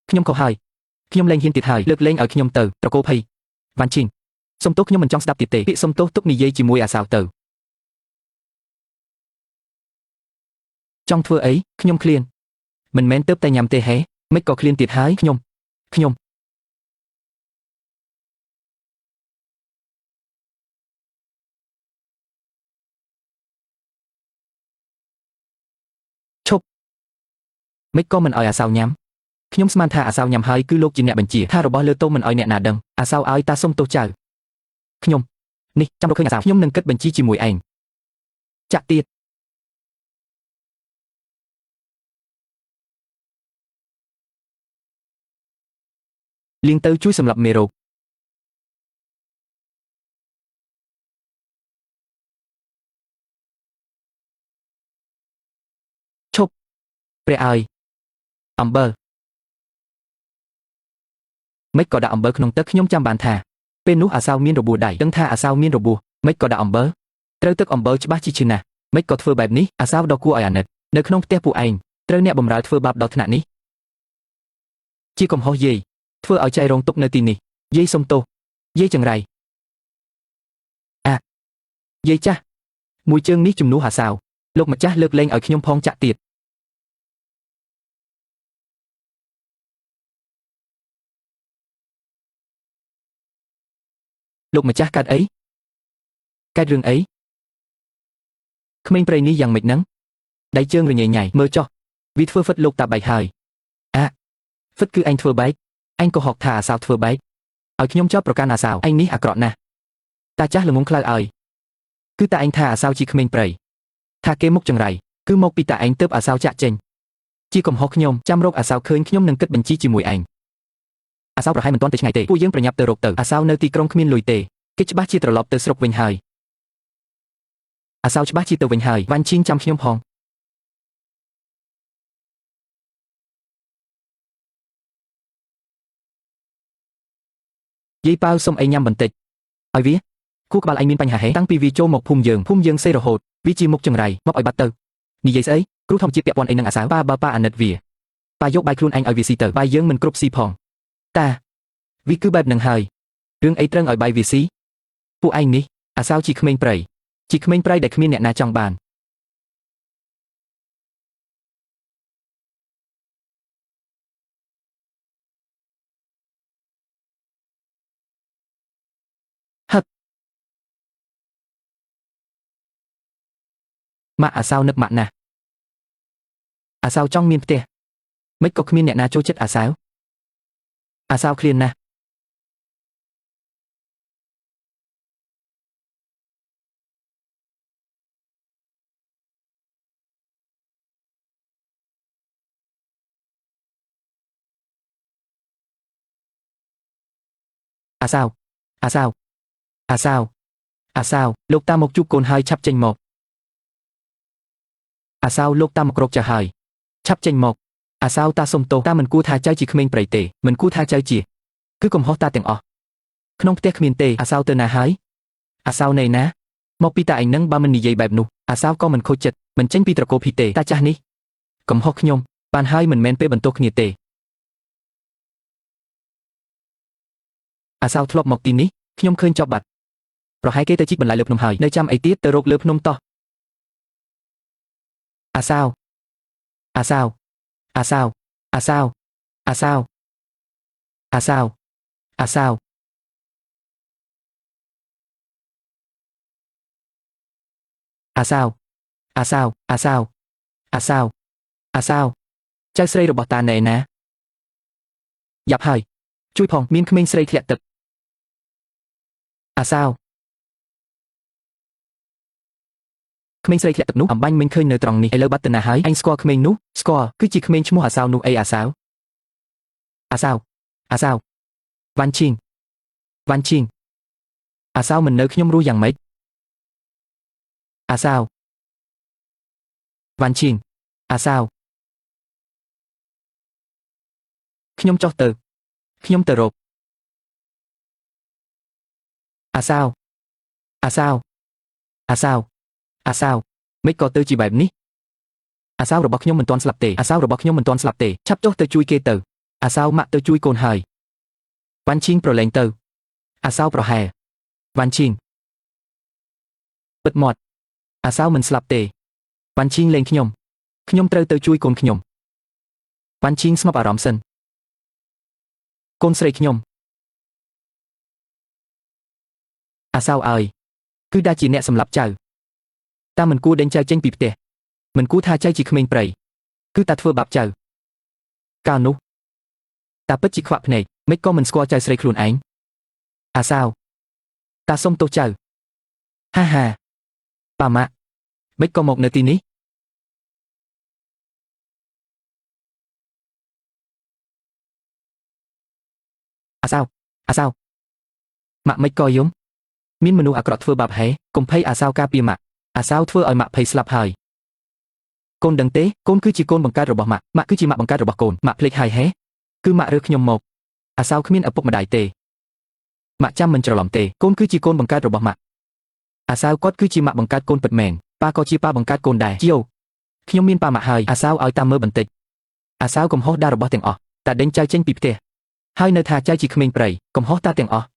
ខ្ញុំខុសហើយខ្ញុំលែងហ៊ានទៀតហើយលើកលែងឲ្យខ្ញុំទៅត្រកូលភ័យវ៉ាន់ឈីងសុំទោសខ្ញុំមិនចង់ស្ដាប់ទៀតទេពាក្យសុំទោសទុកនិយាយជាមួយអាសាវទៅចង់ធ្វើអីខ្ញុំឃ្លានមិនមែនទៅតែញ៉ាំទេហេមិនក៏ឃ្លានទៀតហើយខ្ញុំឈប់មិនក៏មិនឲ្យអាសាវញ៉ាំខ្ញុំស្មានថាអាសាវញ៉ាំហើយគឺលោកជាអ្នកបញ្ជាថារបស់លើតូមិនឲ្យអ្នកណាដឹងអាសាវឲ្យតាសុំទោសចៅខ្ញុំនេះចាំរកឃើញអាសាវខ្ញុំនឹងគិតបញ្ជីជាមួយឯងចាក់ទៀតលៀងទៅជួយសម្រាប់មេរោគឈប់ព្រះអើយអំបិលមិនក៏ដាក់អំបិលក្នុងទឹកខ្ញុំចាំបានថាពេលនោះអាសាវមានរបួសដៃដឹងថាអាសាវមានរបួសមិនក៏ដាក់អំបិលត្រូវទឹកអំបិលច្បាស់ជាឈឺណាស់មិនក៏ធ្វើបែបនេះអាសាវដ៏គួរឲ្យអាណិតនៅក្នុងផ្ទះពួកឯងត្រូវអ្នកបម្រើធ្វើបាបដល់ថ្នាក់នេះជាកំហុសយាយធ្វើឲ្យចៃរងទុកនៅទីនេះយាយសុំទោសយាយចង្រៃយាយចាស់មួយជើងនេះជំនួសអាសាវលោកម្ចាស់លើកលែងឲ្យខ្ញុំផងចាក់ទៀតលោកម្ចាស់កើតអីកើតរឿងអីក្មេងព្រៃនេះយ៉ាងម៉េចហ្នឹងដៃជើងរញ៉េញ៉ៃមើលចុះវាធ្វើហ្វិតលោកតាបែកហើយហ្វិតគឺឯងធ្វើបែកឯងក៏ហកថាអាសាវធ្វើបែកឲ្យខ្ញុំចោទប្រកាន់អាសាវឯងនេះអាក្រក់ណាស់តាចាស់ល្ងងខ្លៅឲ្យគឺតាឯងថាអាសាវជាក្មេងព្រៃថាគេមុខចង្រៃគឺមកពីតាឯងទៅអាសាវចាក់ចេញជាកំហុសខ្ញុំចាំរកអាសាវឃើញខ្ញុំនឹងគិតបញ្ជីជាមួយឯងអាសាវប្រហែលមិនទាន់ទៅឆ្ងាយទេពួកយើងប្រញាប់ទៅរកទៅអាសាវនៅទីក្រុងគ្មានលុយទេគេច្បាស់ជាត្រឡប់ទៅស្រុកវិញហើយអាសាវច្បាស់ជាទៅវិញហើយវ៉ាន់ឈីងចាំខ្ញុំផងយាយប៉ាវសុំអីញ៉ាំបន្តិចឲ្យវាគូក្បាលឯងមានបញ្ហាហេតាំងពីវាចូលមកភូមិយើងសេរហូតវាជាមុខចង្រៃមកឲ្យបាត់ទៅនិយាយស្អីគ្រូធម្មជាតិពាក់ព័ន្ធអីនឹងអាសាវប៉ាអាណិតវាប៉ាយកបាយខ្លួនឯងឲ្យវាស៊ីទៅបាយយើងមិនគ្រប់ស៊ីផងតាវាគឺបែបនឹងហើយរឿងអីត្រូវឲ្យបាយវាស៊ីពួកឯងនេះអាសាវជាក្មេងព្រៃដែលគ្មានអ្នកណាចង់បានហឹកម៉ាក់អាសាវនឹកម៉ាក់ណាស់អាសាវចង់មានផ្ទះមិនក៏គ្មានអ្នកណាចូលចិត្តអាសាវឃ្លានណាស់អាសាវលោកតាមកជួបកូនហើយឆាប់ចេញមកអាសាវលោកតាមករកចាស់ហើយឆាប់ចេញមកអាសាវតាសុំទោសតាមិនគួរថាចៅជាក្មេងព្រៃទេមិនគួរថាចៅជាគឺកំហុសតាទាំងអស់ក្នុងផ្ទះគ្មានទេអាសាវទៅណាហើយអាសាវនៅណាមកពីតាឯងនឹងបើមិននិយាយបែបនោះអាសាវក៏មិនខូចចិត្តមិនចេញពីត្រកូលភីទេតាចាស់នេះកំហុសខ្ញុំបានហើយមិនមែនពេលបន្ទោសគ្នាទេអាសាវធ្លាប់មកទីនេះខ្ញុំឃើញចប់បាត់ប្រហែលគេទៅជីកបន្លែលើភ្នំហើយនៅចាំអីទៀតទៅរកលើភ្នំតោះអាសាវអាសាវអាសាវអាសាវអាសាវអាសាវអាសាវអាសាវអាសាវអាសាវអាសាវអាសាវចៅស្រីរបស់តានៅណាយ៉ាប់ហើយជួយផងមានក្មេងស្រីធ្លាក់ទឹកអាសាវក្មេងស្រីធ្លាក់ទឹកនោះអំបាញ់មិញឃើញនៅត្រង់នេះឥឡូវបាត់ទៅណាហើយអញស្គាល់ក្មេងនោះស្គាល់គឺជាក្មេងឈ្មោះអាសាវនោះអីអាសាវវ៉ាន់ឈីងអាសាវមិននៅខ្ញុំរស់យ៉ាងម៉េចអាសាវវ៉ាន់ឈីងអាសាវ ខ្ញុំចុះទៅខ្ញុំទៅរកអាសាវអាសាវអាសាវអាសាវមិនក៏ទៅជាបែបនេះអាសាវរបស់ខ្ញុំមិនទាន់ស្លាប់ទេអាសាវរបស់ខ្ញុំមិនទាន់ស្លាប់ទេឆាប់ចុះទៅជួយគេទៅអាសាវម៉ាក់ទៅជួយកូនហើយវ៉ាន់ឈីងប្រឡែងទៅអាសាវប្រហែលវ៉ាន់ឈីងបិទមាត់អាសាវមិនស្លាប់ទេវ៉ាន់ឈីងលេងខ្ញុំត្រូវទៅជួយកូនខ្ញុំវ៉ាន់ឈីងស្ងប់អារម្មណ៍សិនកូនស្រីខ្ញុំអាសាវអើយគឺដាជាអ្នកសម្លាប់ចៅតាមិនគួរដេញចៅចេញពីផ្ទះមិនគួរថាចៅជាក្មេងព្រៃគឺតាធ្វើបាបចៅកាលនោះតាពិតជាខ្វាក់ភ្នែកមិនក៏មិនស្គាល់ចៅស្រីខ្លួនឯងអាសាវតាសុំទោសចៅហាហាប៉ាម៉ាក់មិនក៏មកនៅទីនេះអាសាវម៉ាក់មិនក៏យំមានមនុស្សអាក្រក់ធ្វើបាបហេកុំភ័យអាសាវការពារម៉ាក់អាសាវធ្វើឲ្យម៉ាក់ភ័យស្លាប់ហើយកូនដឹងទេកូនគឺជាកូនបង្កើតរបស់ម៉ាក់ម៉ាក់គឺជាម៉ាក់បង្កើតរបស់កូនម៉ាក់ភ្លេចហើយហេគឺម៉ាក់រើខ្ញុំមកអាសាវគ្មានឪពុកម្ដាយទេម៉ាក់ចាំមិនច្រឡំទេកូនគឺជាកូនបង្កើតរបស់ម៉ាក់អាសាវគាត់គឺជាម៉ាក់បង្កើតកូនពិតមែនប៉ាក៏ជាប៉ាបង្កើតកូនដែរជីវខ្ញុំមានប៉ាម៉ាក់ហើយអាសាវឲ្យតាមមើលបន្តិចអាសាវកំហុសដារបស់ទាំងអស់តាដេញចៅចេញពីផ្ទះហើយនៅថាចៅជាក្មេងព្រៃកំហុសតាទាំងអស់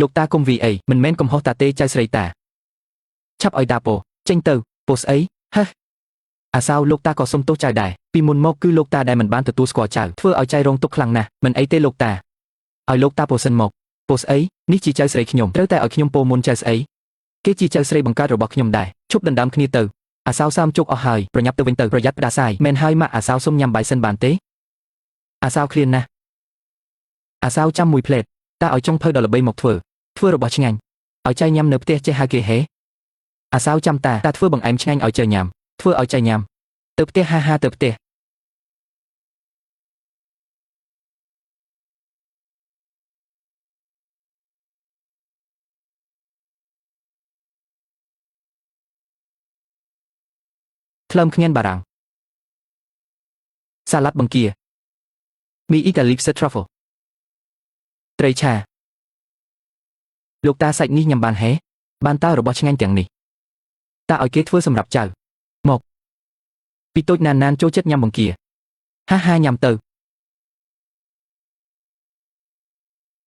លោកតាគុំវីអីមិនមែនកំហុសតាទេចៅស្រីតាឆាប់ឲ្យតាពោចេញទៅពោស្អីហេអាសាវលោកតាក៏សុំទោសចៅដែរពីមុនមកគឺលោកតាដែលមិនបានទទួលស្គាល់ចៅធ្វើឲ្យចៅរងទុក្ខខ្លាំងណាស់មិនអីទេលោកតាឲ្យលោកតាពោសិនមកពោស្អីនេះជាចៅស្រីខ្ញុំត្រូវតែឲ្យខ្ញុំពោមុនចៅស្អីគេជាចៅស្រីបង្កើតរបស់ខ្ញុំដែរឈប់ដណ្ដើមគ្នាទៅអាសាវសាមជោគអស់ហើយប្រញាប់ទៅវិញទៅប្រយ័ត្នផ្ដាសាយមែនហើយម៉ាក់អាសាវសុំញ៉ាំបាយសិនបានទេអាសាវឃ្លានណាស់អាសាវចាំមួយផ្លេតតាឲ្យចុងភៅដល់ល្បីមកធ្វើរបស់ឆ្ងាញ់ឲ្យចៃញ៉ាំនៅផ្ទះចេះហៅគេហេអាសាវចាំតាធ្វើបង្អែមឆ្ងាញ់ឲ្យចៅញ៉ាំធ្វើឲ្យចៃញ៉ាំទៅផ្ទះហាទៅផ្ទះថ្លើមខ្ញែនបារាំងសាឡាត់បង្គាមីអ៊ីតាលីផ្សិត truffle ត្រីឆាលោកតាសាច់នេះញ៉ាំបានហេបានតើរបស់ឆ្ងាញ់ទាំងនេះតាឲ្យគេធ្វើសម្រាប់ចៅមកពីតូចណានចូលចិត្តញ៉ាំបង្គាហាញ៉ាំទៅ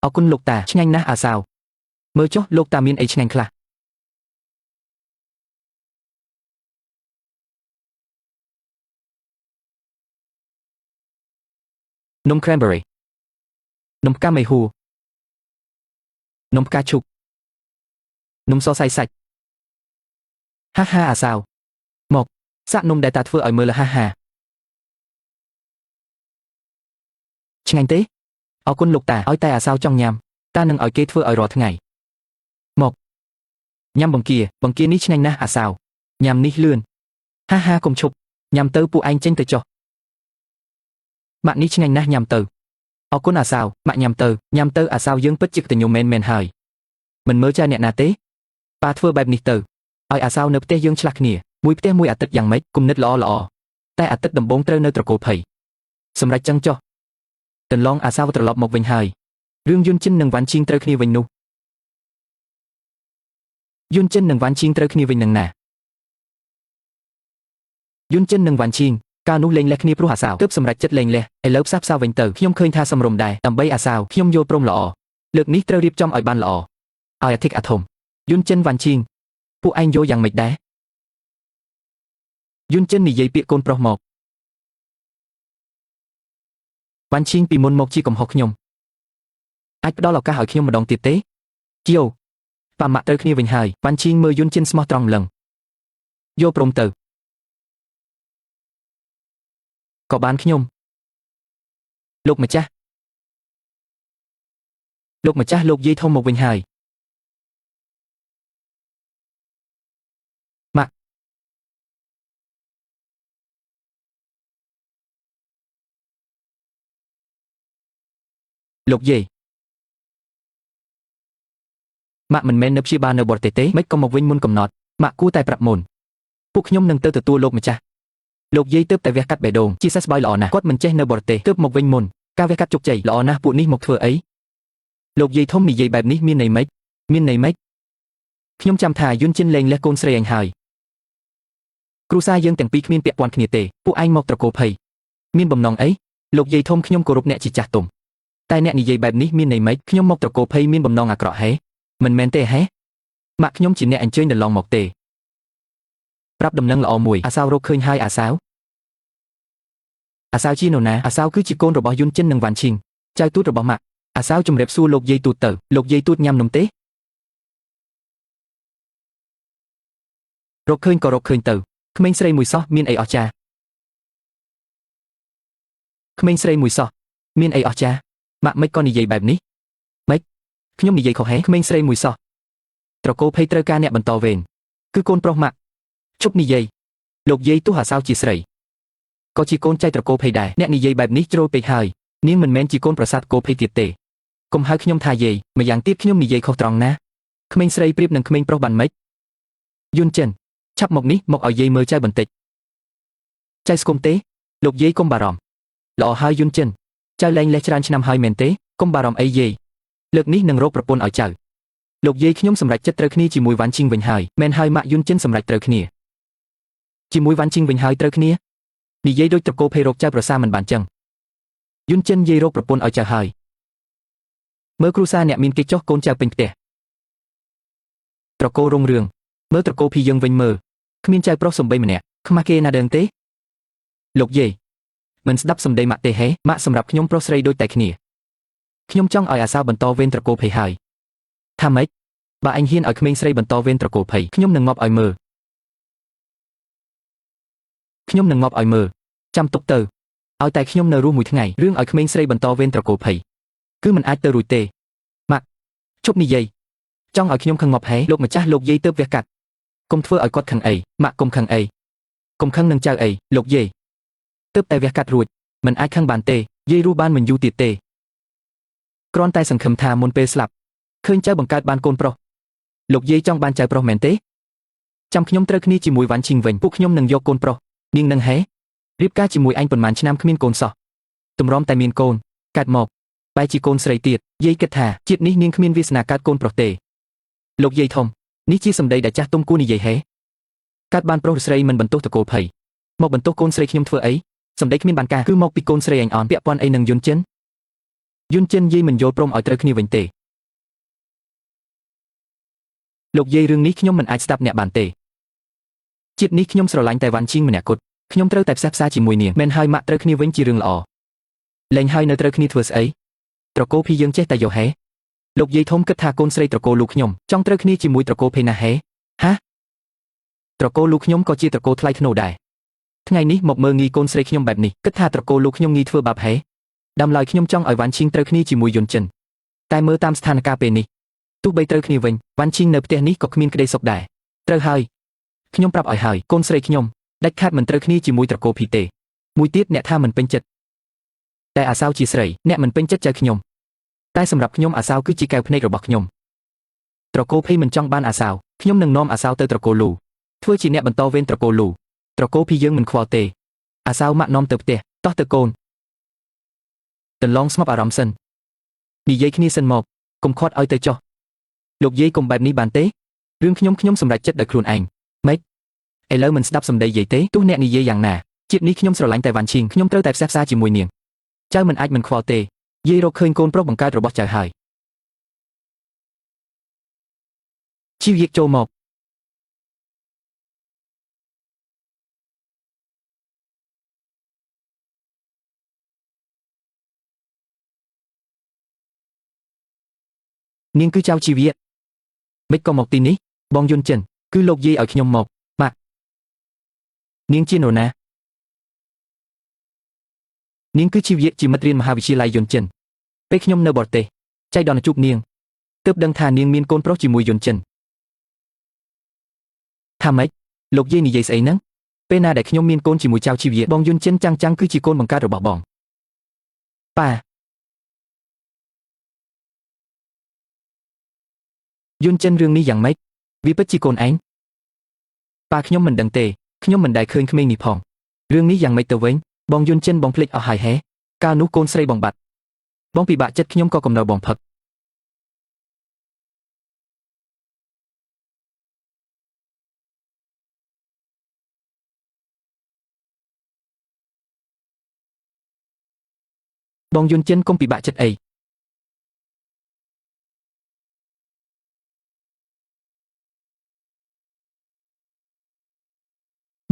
អរគុណលោកតាឆ្ងាញ់ណាស់អាសាវមើលចុះលោកតាមានអីឆ្ងាញ់ខ្លះនំ cranberry នំផ្កាមេហួរនំផ្កាឈូកនំសរសៃសាច់ហាអាសាវមកសាក់នំដែលតាធ្វើឲ្យមើលហាឆ្ងាញ់ទេអរគុណលោកតាឲ្យតែអាសាវចង់ញ៉ាំតានឹងឲ្យគេធ្វើឲ្យរាល់ថ្ងៃមកញ៉ាំបង្គានេះឆ្ងាញ់ណាស់អាសាវញ៉ាំនេះលឿនហាកុំឈប់ញ៉ាំទៅពួកឯងចេញទៅចុះម៉ាក់នេះឆ្ងាញ់ណាស់ញ៉ាំទៅអរគុណអាសាវម៉ាក់ញ៉ាំទៅអាសាវយើងពិតជាកតញ្ញូមែនហើយមិនមើលចាអ្នកណាទេប៉ាធ្វើបែបនេះទៅឲ្យអាសាវនៅផ្ទះយើងឆ្លាស់គ្នាមួយផ្ទះមួយអាទិត្យយ៉ាងម៉េចគំនិតល្អតែអាទិត្យដំបូងត្រូវនៅត្រកូលភ័យសម្រាប់ចឹងចុះតន្លងអាសាវត្រឡប់មកវិញហើយរឿងយុនចិននិងវ៉ាន់ឈីងត្រូវគ្នាវិញនោះយុនចិននិងវ៉ាន់ឈីងត្រូវគ្នាវិញនឹងណាយុនចិននិងវ៉ាន់ឈីងកាលនោះលេងលះគ្នាព្រោះអាសាវទើបសម្រេចចិត្តលេងលះឥឡូវផ្សះផ្សាវិញទៅខ្ញុំឃើញថាសំរុំដែរដើម្បីអាសាវខ្ញុំយល់ព្រមល្អលើកនេះត្រូវរៀបចំឲ្យបានល្អឲ្យអាធិកអាធំយុនចិនវ៉ាន់ឈីងពួកឯងយល់យ៉ាងម៉េចដែរយុនចិននិយាយពាក្យកូនប្រុសមកវ៉ាន់ឈីងពីមុនមកជាកំហុសខ្ញុំអាចផ្ដល់ឱកាសឲ្យខ្ញុំម្ដងទៀតទេជីយ៉ូប៉ាម៉ាក់ត្រូវគ្នាវិញហើយវ៉ាន់ឈីងមើលយុនចិនស្មោះត្រង់ម្លឹងយល់ព្រមទៅក៏បានខ្ញុំលោកម្ចាស់លោកយាយធំមកវិញហើយម៉ាក់លោកយាយម៉ាក់មិនមែននៅព្យាបាលនៅបរទេសទេមិនក៏មកវិញមុនកំណត់ម៉ាក់គួរតែប្រាប់មុនពួកខ្ញុំនឹងទៅទទួលលោកម្ចាស់លោកយាយទើបតែវះកាត់បេះដូងជាសះស្បើយល្អណាស់គាត់មិនចេះនៅបរទេសទើបមកវិញមុន ការវះកាត់ជោគជ័យល្អណាស់ពួកនេះមកធ្វើអីលោកយាយធំនិយាយបែបនេះមានន័យម៉េចខ្ញុំចាំថាយុនចិនលែងលះកូនស្រីអញហើយគ្រួសារយើងទាំងពីរគ្មានពាក់ព័ន្ធគ្នាទេពួកឯងមកត្រកូលភ័យមានបំណងអីលោកយាយធំខ្ញុំគោរពអ្នកជាចាស់ទុំតែអ្នកនិយាយបែបនេះមានន័យម៉េចខ្ញុំមកត្រកូលភ័យមានបំណងអាក្រក់ហេមិនមែនទេហេម៉ាក់ខ្ញុំជាអ្នកអញ្ជើញដល់ឡងមកទេប្រាប់ដំណឹងល្អមួយអាសាវរកឃើញហើយអាសាវជានរណាអាសាវគឺជាកូនរបស់យុនចិននិងវ៉ាន់ឈីងចៅទូតរបស់ម៉ាក់អាសាវជំរាបសួរលោកយាយទូតទៅលោកយាយទូតញ៉ាំនំទេរកឃើញក៏រកឃើញទៅក្មេងស្រីមួយសោះមានអីអស្ចារ្យក្មេងស្រីមួយសោះមានអីអស្ចារ្យម៉ាក់មិនក៏និយាយបែបនេះម៉េចខ្ញុំនិយាយខុសហេក្មេងស្រីមួយសោះត្រកូលភ័យត្រូវការអ្នកបន្តវេនគឺកូនប្រុសម៉ាក់ជប់និយាយលោកយាយទោះអាសាវជាស្រីក៏ជាកូនចៅត្រកូលភ័យដែរអ្នកនិយាយបែបនេះជ្រុលពេកហើយនាងមិនមែនជាកូនប្រសាទគោភ័យទៀតទេកុំហៅខ្ញុំថាយាយម្យ៉ាងទៀតខ្ញុំនិយាយខុសត្រង់ណាក្មេងស្រីប្រៀបនឹងក្មេងប្រុសបានម៉េចយុនចិនឆាប់មកនេះមកឲ្យយាយមើលចៅបន្តិចចៅស្គមទេលោកយាយកុំបារម្ភល្អហើយយុនចិនចៅលែងលេះច្រើនឆ្នាំហើយមែនទេកុំបារម្ភអីយាយលើកនេះនឹងរកប្រពន្ធឲ្យចៅលោកយាយខ្ញុំសម្រេចចិត្តត្រូវគ្នាជាមួយវ៉ាន់ឈីងវិញហើយមែនហើយម៉ាក់យុនចិនសម្រេចត្រូវគ្នាជាមួយវ៉ាន់ឈីងវិញហើយត្រូវគ្នានិយាយដូចត្រកូលភ័យរកចៅប្រសាមិនបានចឹងយុនចិនយាយរកប្រពន្ធឲ្យចៅហើយមើលគ្រួសារអ្នកមានគេចុះកូនចៅពេញផ្ទះត្រកូលរុងរឿងមើលត្រកូលភីយើងវិញមើលគ្មានចៅប្រុសសំបីម្នាក់ខ្មាស់គេណាដឹងទេលោកយាយមិនស្ដាប់សម្ដីម៉ាក់ទេហេម៉ាក់សម្រាប់ខ្ញុំប្រុសស្រីដូចតែគ្នាខ្ញុំចង់ឲ្យអាសាបន្តវេនត្រកូលភ័យហើយថាម៉េចបើអញហ៊ានឲ្យក្មេងស្រីបន្តវេនត្រកូលភ័យខ្ញុំនឹងងាប់ឲ្យមើលចាំទុកទៅឲ្យតែខ្ញុំនៅរស់មួយថ្ងៃរឿងឲ្យក្មេងស្រីបន្តវេនត្រកូលភ័យគឺមិនអាចទៅរួចទេម៉ាក់ជប់និយាយចង់ឲ្យខ្ញុំខឹងងាប់ហេលោកម្ចាស់លោកយាយទៅវះកាត់កុំធ្វើឲ្យគាត់ខឹងអីម៉ាក់កុំខឹងអីកុំខឹងនឹងចៅអីលោកយាយទើបតែវះកាត់រួចមិនអាចខឹងបានទេយាយរស់បានមិនយូរទៀតទេគ្រាន់តែសង្ឃឹមថាមុនពេលស្លាប់ឃើញចៅបង្កើតបានកូនប្រុសលោកយាយចង់បានចៅប្រុសមែនទេចាំខ្ញុំត្រូវគ្នាជាមួយវ៉ាន់ឈីងវិញពួកខ្ញុំនឹងយកកូនប្រុសនាងនឹងហេរៀបការជាមួយអញប៉ុន្មានឆ្នាំគ្មានកូនសោះទម្រាំតែមានកូនកើតមកបែរជាកូនស្រីទៀតយាយគិតថាជាតិនេះនាងគ្មានវាសនាកើតកូនប្រុសទេលោកយាយធំនេះជាសម្ដីដែលចាស់ទុំគួរនិយាយហេកើតបានប្រុសឬស្រីមិនបន្ទោសត្រកូលភ័យមកបន្ទោសកូនស្រីខ្ញុំធ្វើអីសម្ដីគ្មានបានការគឺមកពីកូនស្រីអញអនពាក់ព័ន្ធអីនឹងយុនចិនយាយមិនយល់ព្រមឲ្យត្រូវគ្នាវិញទេលោកយាយរឿងនេះខ្ញុំមិនអាចស្ដាប់អ្នកបានទេជាតិនេះខ្ញុំស្រឡាញ់តែវ៉ាន់ឈីងម្នាក់គត់ខ្ញុំត្រូវតែផ្សះផ្សាជាមួយនាងមិនហើយម៉ាក់ត្រូវគ្នាវិញជារឿងល្អលែងហើយនៅត្រូវគ្នាធ្វើស្អីត្រកូលភីយើងចេះតែយកហេលោកយាយធំគិតថាកូនស្រីត្រកូលលោកខ្ញុំចង់ត្រូវគ្នាជាមួយត្រកូលភេណាហេហាត្រកូលលោកខ្ញុំក៏ជាត្រកូលថ្លៃធ្នូដែរថ្ងៃនេះមកមើលងាយកូនស្រីខ្ញុំបែបនេះគិតថាត្រកូលលោកខ្ញុំងាយធ្វើបាបហេដាំឡើយខ្ញុំចង់ឲ្យវ៉ាន់ឈីងត្រូវគ្នាជាមួយយុនចិនតែមើលតាមស្ថានភាពពេលនេះទោះបីត្រូវគ្នាវិញវ៉ាន់ឈីងនៅផ្ទះនេះក៏គ្មានក្តីសុខដែរត្រូវហើយខ្ញុំប្រាប់ឲ្យហើយកូនស្រីខ្ញុំដាច់ខាតមិនត្រូវគ្នាជាមួយត្រកូលភីទេមួយទៀតអ្នកថាមិនពេញចិត្តតែអាសាវជាស្រីអ្នកមិនពេញចិត្តចៅខ្ញុំតែសម្រាប់ខ្ញុំអាសាវគឺជាកែវភ្នែករបស់ខ្ញុំត្រកូលភីមិនចង់បានអាសាវខ្ញុំនឹងនាំអាសាវទៅត្រកូលលូធ្វើជាអ្នកបន្តវេនត្រកូលលូត្រកូលភីយើងមិនខ្វល់ទេអាសាវម៉ាក់នាំទៅផ្ទះតោះទៅកូនតន្លងស្ងប់អារម្មណ៍សិននិយាយគ្នាសិនមកកុំខាត់ឲ្យទៅចុះលោកយាយកុំបែបនេះបានទេរឿងខ្ញុំសម្រេចចិត្តដោយខ្លួនឯងម៉េចឥឡូវមិនស្ដាប់សម្ដីយាយទេទោះអ្នកនិយាយយ៉ាងណាជាតិនេះខ្ញុំស្រឡាញ់តែវ៉ាន់ឈីងខ្ញុំត្រូវតែផ្សះផ្សាជាមួយនាងចៅមិនអាចមិនខ្វល់ទេយាយរកឃើញកូនប្រុសបង្កើតរបស់ចៅហើយជីវយាកចូលមកនាងគឺចៅជីវយាមិនក៏មកទីនេះបងយុនចិនគឺលោកយាយឲ្យខ្ញុំមកម៉ាក់នាងជានរណានាងគឺជីវយាជាមិត្តរៀនមហាវិទ្យាល័យយុនចិនពេលខ្ញុំនៅបរទេសចៃដន្យជួបនាងទើបដឹងថានាងមានកូនប្រុសជាមួយយុនចិនថាម៉េចលោកយាយនិយាយស្អីហ្នឹងពេលណាដែលខ្ញុំមានកូនជាមួយចៅជីវយាបងយុនចិនចាំងគឺជាកូនបង្កើតរបស់បងប៉ាយុនចិនរឿងនេះយ៉ាងម៉េចវាពិតជាកូនឯងប៉ាខ្ញុំមិនដឹងទេខ្ញុំមិនដែលឃើញក្មេងនេះផងរឿងនេះយ៉ាងម៉េចទៅវិញបងយុនចិនបងភ្លេចអស់ហើយហេកាលនោះកូនស្រីបងបាត់ បងពិបាកចិត្តខ្ញុំក៏កំណៅបងផឹកបងយន់ចិនកុំពិបាកចិត្តអី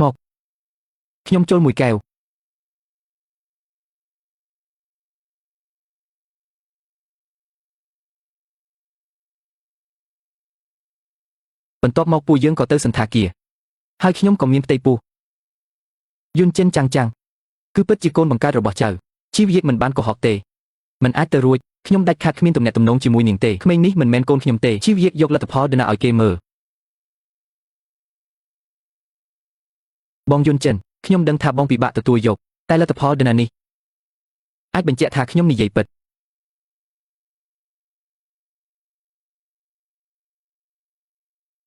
មកខ្ញុំចូលមួយកែវបន្ទាប់មកពួកយើងក៏ទៅសន្តាគារហើយខ្ញុំក៏មានផ្ទៃពោះយន់ចិនចាំងគឺពិតជាកូនបង្កើតរបស់ចៅជីវយិកមិនបានកុហកទេមិនអាចទៅរួចខ្ញុំដាច់ខាតគ្មានទំនាក់ទំនងជាមួយនាងទេក្មេងនេះមិនមែនកូនខ្ញុំទេជីវយិកយកលទ្ធផលទៅណាឲ្យគេមើលបងយន់ចិនខ្ញុំដឹងថាបងពិបាកទទួលយកតែលទ្ធផលទៅណានេះអាចបញ្ជាក់ថាខ្ញុំនិយាយពិត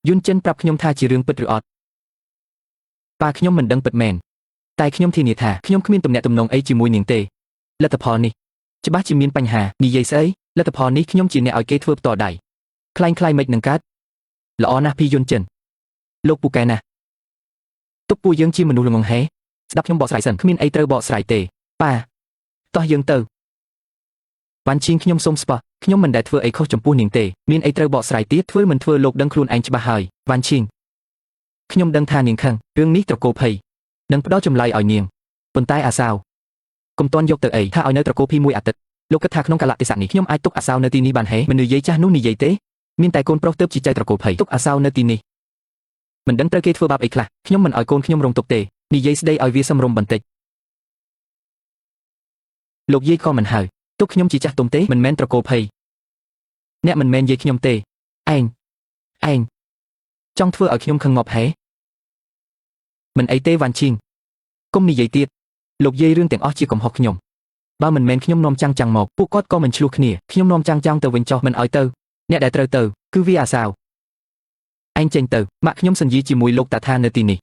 យន់ចិនប្រាប់ខ្ញុំថាជារឿងពិតឬអត់ប៉ាខ្ញុំមិនដឹងពិតមែនតែខ្ញុំធានាថាខ្ញុំគ្មានទំនាក់ទំនងអីជាមួយនាងទេលទ្ធផលនេះច្បាស់ជាមានបញ្ហានិយាយស្អីលទ្ធផលនេះខ្ញុំជាអ្នកឲ្យគេធ្វើផ្ទាល់ដៃខ្លាញ់មិននឹងកើតល្អណាស់ពីយន់ចិនលោកពូកែណាស់ទុកពួកយើងជាមនុស្សល្ងងហេស្ដាប់ខ្ញុំបកស្រាយសិនគ្មានអីត្រូវបកស្រាយទេប៉ាតោះយើងទៅវ៉ាន់ឈីងខ្ញុំសូមស្បោះខ្ញុំមិនដែលធ្វើអីខុសចំពោះនាងទេមានអីត្រូវបកស្រាយទៀតធ្វើមិនធ្វើលោកដឹងខ្លួនឯងច្បាស់ហើយវ៉ាន់ឈីងខ្ញុំដឹងថានាងខឹងរឿងនេះត្រកូលភ័យនឹងផ្ដោតចម្លើយឲ្យនាងប៉ុន្តែអាសាវកុំតន់យកទៅអីថាឲ្យនៅត្រកូលភីមួយអាទិត្យលោកគិតថាក្នុងកាលៈទេសៈនេះខ្ញុំអាចទុកអាសាវនៅទីនេះបានហេមនុស្សយាយចាស់នោះនិយាយទេមានតែកូនប្រុសទើបជាចៅត្រកូលភ័យទុកអាសាវនៅទីនេះមិនដឹងត្រូវគេធ្វើបាបអីខ្លះខ្ញុំមិនឲ្យកូនខ្ញុំរងទុក្ខទេនិយាយស្ដីឲ្យវាសមរម្យបន្តិចលោកយាយក៏មិនហើយទុកខ្ញុំជាចាស់ទុំទេមិនមែនត្រកូលភ័យអ្នកមិនមែនយាយខ្ញុំទេឯងចង់ធ្វើឲ្យខ្ញុំខឹងងាប់ហេមិនអីទេវ៉ាន់ឈីងកុំនិយាយទៀតលោកយាយរឿងទាំងអស់ជាកំហុសខ្ញុំបើមិនមែនខ្ញុំនាំចាំងមកពួកគាត់ក៏មិនឆ្លោះគ្នាខ្ញុំនាំចាំងទៅវិញចោះមិនឲ្យទៅអ្នកដែលត្រូវទៅគឺវាអាសាវឯងចេញទៅម៉ាក់ខ្ញុំសន្យាជាមួយលោកតាថានៅទីនេះ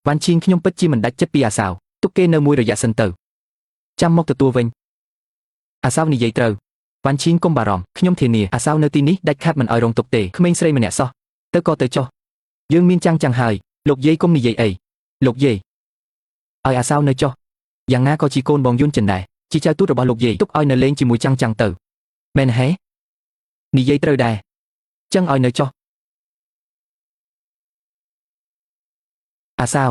វ៉ាន់ឈីងខ្ញុំពិតជាមិនដាច់ចិត្តពីអាសាវទុកគេនៅមួយរយៈសិនទៅចាំមកទទួលវិញអាសាវនិយាយត្រូវវ៉ាន់ឈីងកុំបារម្ភខ្ញុំធានាអាសាវនៅទីនេះដាច់ខាតមិនឲ្យរងទុក្ខទេក្មេងស្រីម្នាក់សោះទៅក៏ទៅចុះយើងមានចាំងហើយលោកយាយកុំនិយាយអីលោកយាយឲ្យអាសាវនៅចុះយ៉ាងណាក៏ជាកូនបងយន់ចិនដែរជាចៅទូតរបស់លោកយាយទុកឲ្យនៅលេងជាមួយចាំងទៅមែនហេនិយាយត្រូវដែរចឹងឲ្យនៅចុះអាសាវ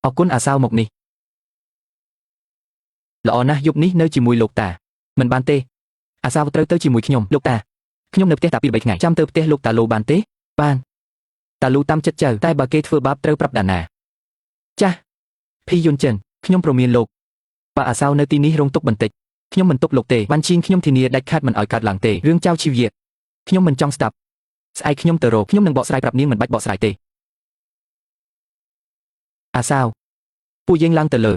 អរគុណអាសាវមកនេះល្អណាស់យប់នេះនៅជាមួយលោកតាមិនបានទេអាសាវត្រូវទៅជាមួយខ្ញុំលោកតាខ្ញុំនៅផ្ទះតាពី3ថ្ងៃចាំទៅផ្ទះលោកតាឡូបានទេបានតាលូតាមចិត្តចៅតែបើគេធ្វើបាបត្រូវប្រាប់ដាណាចាស់ភីយុនចិនខ្ញុំប្រមានលោកបើអាសាវនៅទីនេះរងទុកបន្តិចខ្ញុំមិនទុកលោកទេវ៉ាន់ឈីងខ្ញុំធានាដាច់ខាតមិនឲ្យកើតឡើងទេរឿងចៅជីវយៈខ្ញុំមិនចង់ស្ដាប់ស្អែកខ្ញុំទៅរកខ្ញុំនឹងបកស្រាយប្រាប់នាងមិនបាច់បកស្រាយទេអាសាវពួកយើងឡើងទៅលើ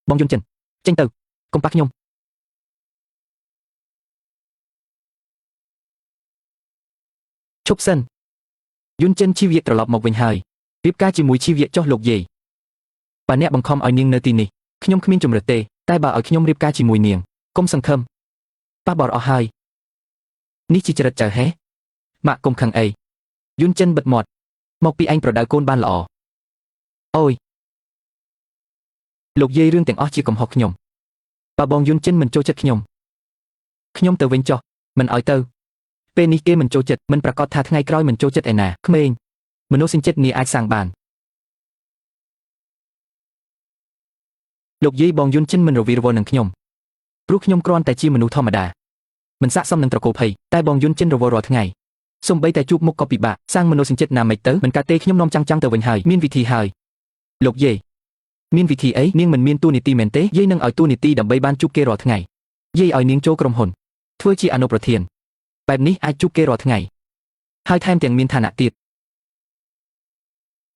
បងយុនចិនចេញទៅកុំប៉ះខ្ញុំឈប់សិនយុនចិនជីវយៈត្រឡប់មកវិញហើយរៀបការជាមួយជីវយៈចុះលោកយាយបើអ្នកបង្ខំឲ្យនាងនៅទីនេះខ្ញុំគ្មានជំរឿទេតែបើឲ្យខ្ញុំរៀបការជាមួយនាងកុំសង្ឃឹមប៉ះបរអស់ហើយនេះជាចរិតចៅហេម៉ាក់កុំខឹងអីយុនចិនបិទមាត់មកពីឯងប្រដៅកូនបានល្អអូយលោកយាយរឿងទាំងអស់ជាកំហុសខ្ញុំបើបងយុនចិនមិនចូលចិត្តខ្ញុំទៅវិញចុះមិនឲ្យទៅពេលនេះគេមិនចូលចិត្តមិនប្រកាសថាថ្ងៃក្រោយមិនចូលចិត្តឯណាក្មេងមនុស្សសិនចិត្តនេះអាចសាងបានលោកយាយបងយុនចិនមិនរវីរវល់នឹងខ្ញុំព្រោះខ្ញុំគ្រាន់តែជាមនុស្សធម្មតាមិនស័ក្តិសមនឹងត្រកូលភ័យតែបងយុនចិនរវល់រាល់ថ្ងៃសូម្បីតែជួបមុខក៏ពិបាកសាងមនុស្សសិនចិត្តណាមិនទៅមិនកាត់ទេខ្ញុំនាំចាំងទៅវិញហើយមានវិធីហើយលោកយាយមានវិធីអីនាងមិនមានតួនាទីមែនទេយាយនឹងឲ្យតួនាទីដើម្បីបានជួបគេរាល់ថ្ងៃយាយឲ្យនាងចូលក្រុមហ៊ុនធ្វើជាអនុប្រធានបែបនេះអាចជួបគេរាល់ថ្ងៃហើយថែមទាំងមានឋានៈទៀត